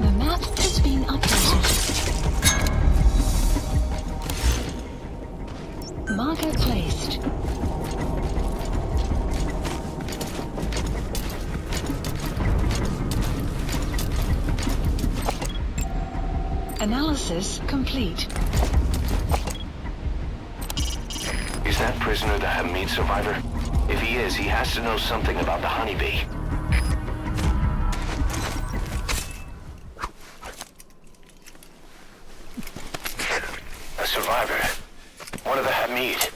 The map has been updated. Marker placed. Analysis complete. Is that prisoner the Hamid survivor? If he is, he has to know something about the honeybee. A survivor. One of the Hamid.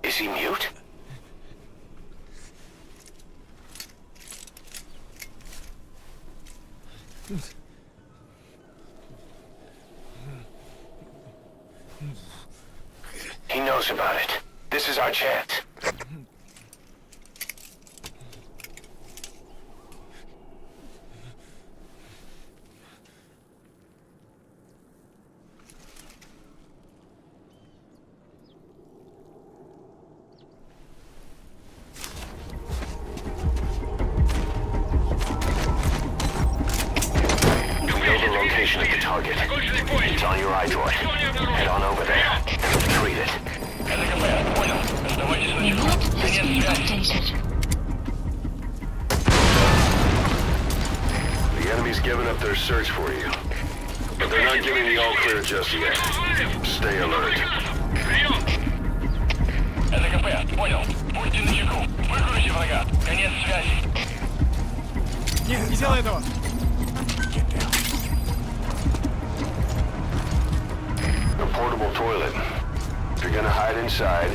Is he mute? He knows about it. This is our chance. Location of the target. It's on your iDroid. Head on over there and retrieve it. The map has been updated. The enemy's given up their search for you. But they're not giving the all clear just yet. Stay alert. Это КП, понял. Будьте начеку. Выкрути врага. Конец связи. Нет, не делай этого! A portable toilet. If you're gonna hide inside,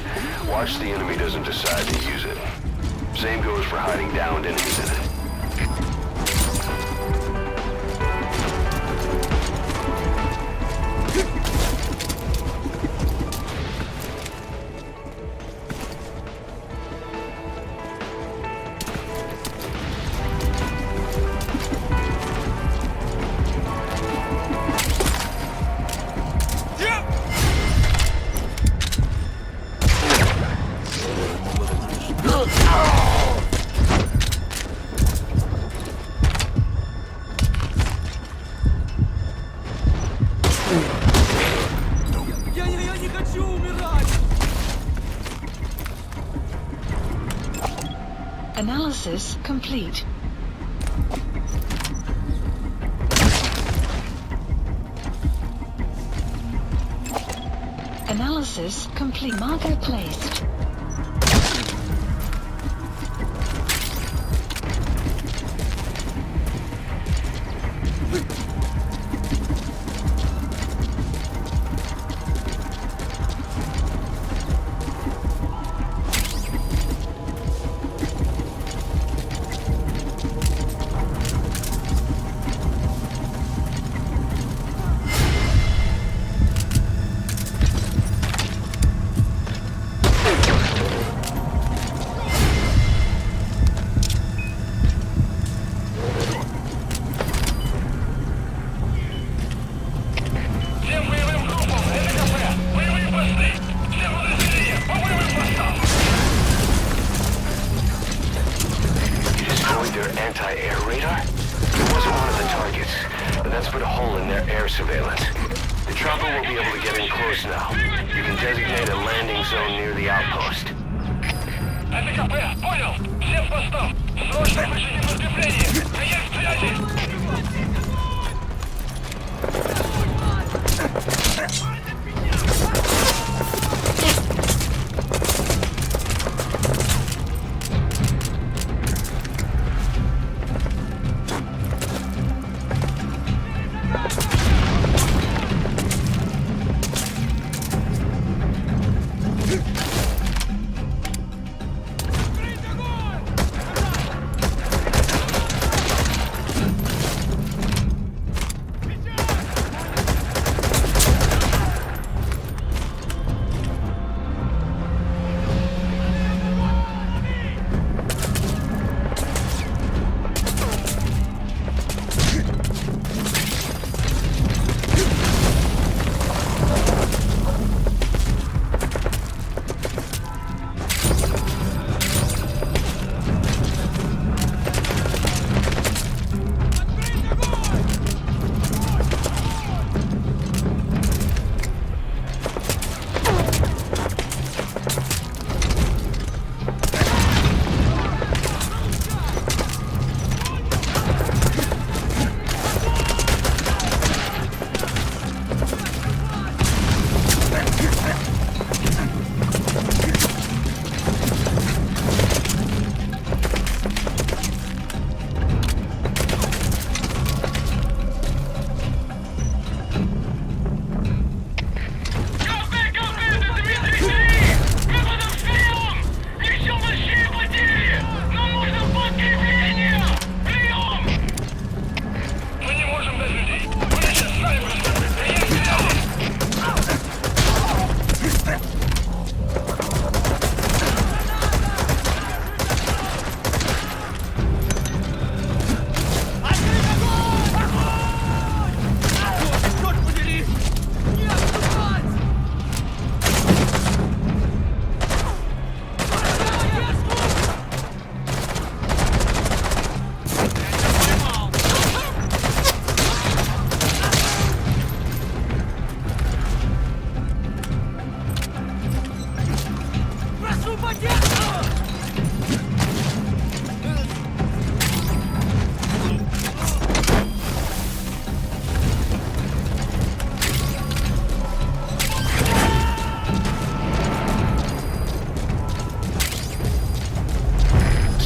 watch the enemy doesn't decide to use it. Same goes for hiding downed enemies in it. Analysis complete. Analysis complete. Marker placed. Anti-air radar? It wasn't one of the targets, but that's put a hole in their air surveillance. The chopper will be able to get in close now. You can designate a landing zone near the outpost. Это КП, понял? Всем постам! Срочно включите подкрепление! Конец связи!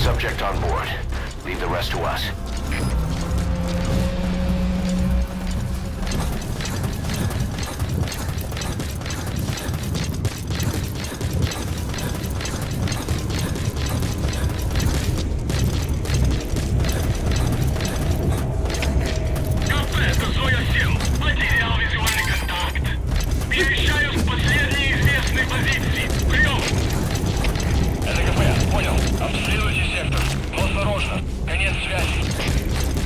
Subject on board. Leave the rest to us. Понял. Обследуйте сектор. Но осторожно. Конец связи.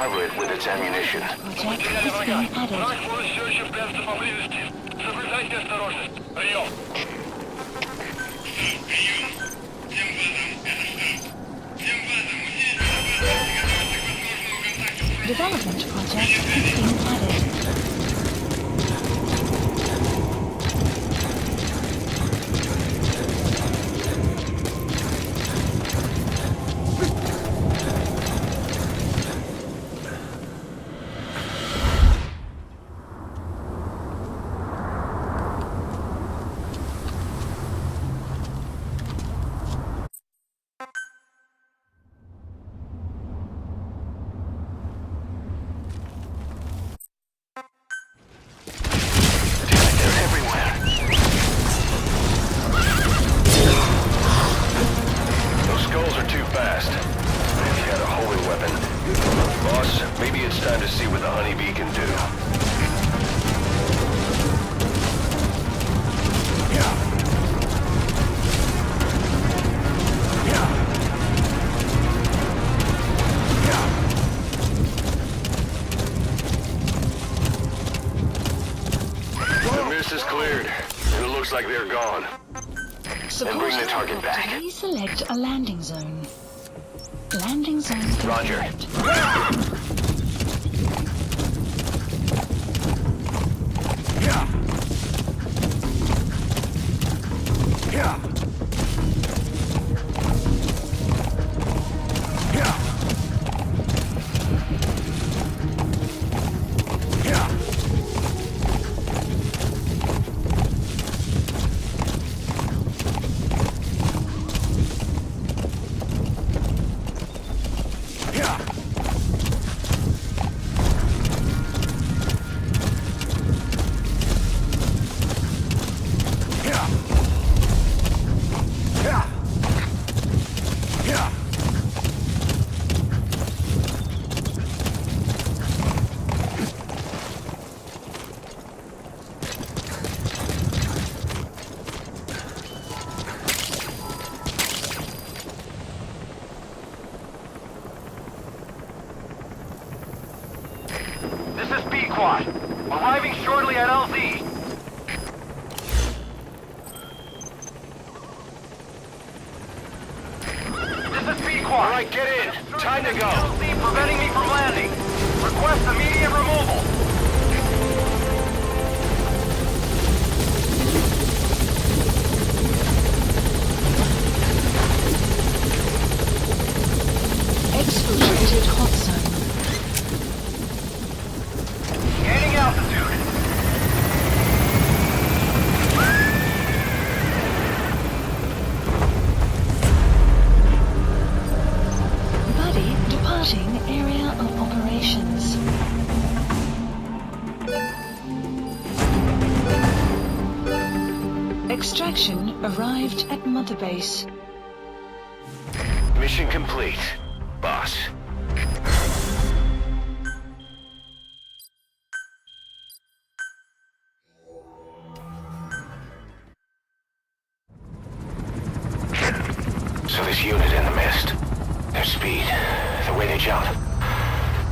cover it with its ammunition. Project is being added. Враг может все еще прятаться поблизости. Соблюдайте осторожность. Прием. Development project is being added. Time to see what the honeybee can do. The mist is cleared, and it looks like they're gone. And bring the target back. Please select a landing zone. Landing zone. Roger. Arriving shortly at LZ. This is B-Quad. All right, get in. Time to go. LZ preventing me from landing. Request immediate removal. Exfiltrated hot zone. Gaining altitude. Buddy departing area of operations. Extraction arrived at Mother Base. Mission complete, boss. So this unit in the mist, their speed, the way they jump,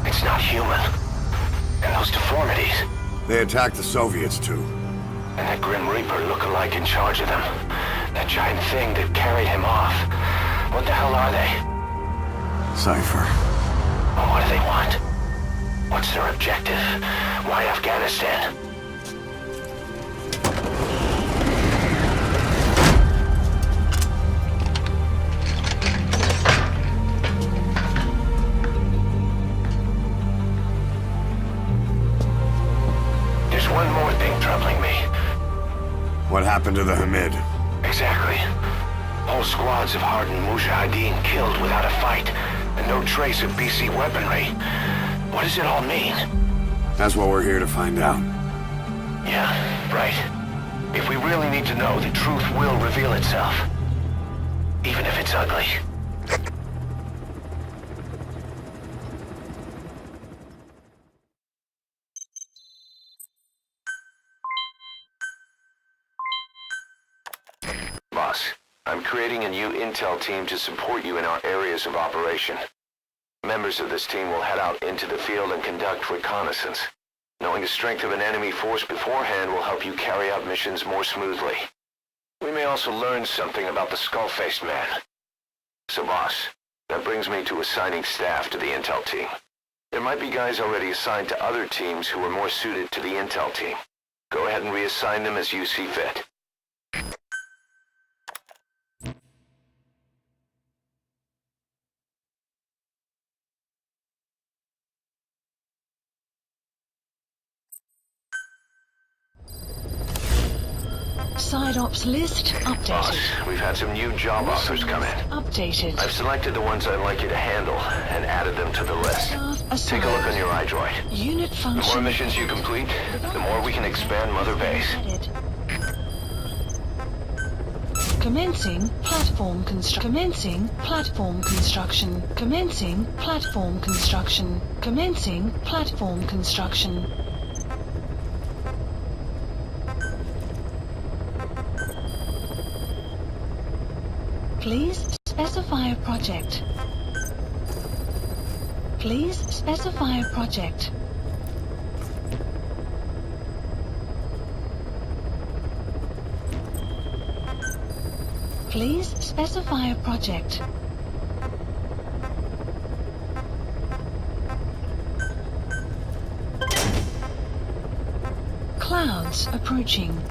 it's not human. And those deformities. They attacked the Soviets too. And that Grim Reaper look-alike in charge of them. That giant thing that carried him off. What the hell are they? Cypher. Well, what do they want? What's their objective? Why Afghanistan? There's one more thing troubling me. What happened to the Hamid? Exactly. Whole squads of hardened Mujahideen killed without a fight, and no trace of BC weaponry. What does it all mean? That's what we're here to find out. Yeah, right. If we really need to know, the truth will reveal itself. Even if it's ugly. Boss, I'm creating a new intel team to support you in our areas of operation. Members of this team will head out into the field and conduct reconnaissance. Knowing the strength of an enemy force beforehand will help you carry out missions more smoothly. We may also learn something about the skull-faced man. So boss, that brings me to assigning staff to the intel team. There might be guys already assigned to other teams who are more suited to the intel team. Go ahead and reassign them as you see fit. Side ops list updated. Boss, we've had some new job offers come in. Updated. I've selected the ones I'd like you to handle and added them to the list. Take a look on your iDroid. Unit function. The more missions you complete, the more we can expand Mother Base. Commencing platform construction. Commencing platform construction. Commencing platform construction. Commencing platform construction. Please specify a project. Please specify a project. Please specify a project. Clouds approaching.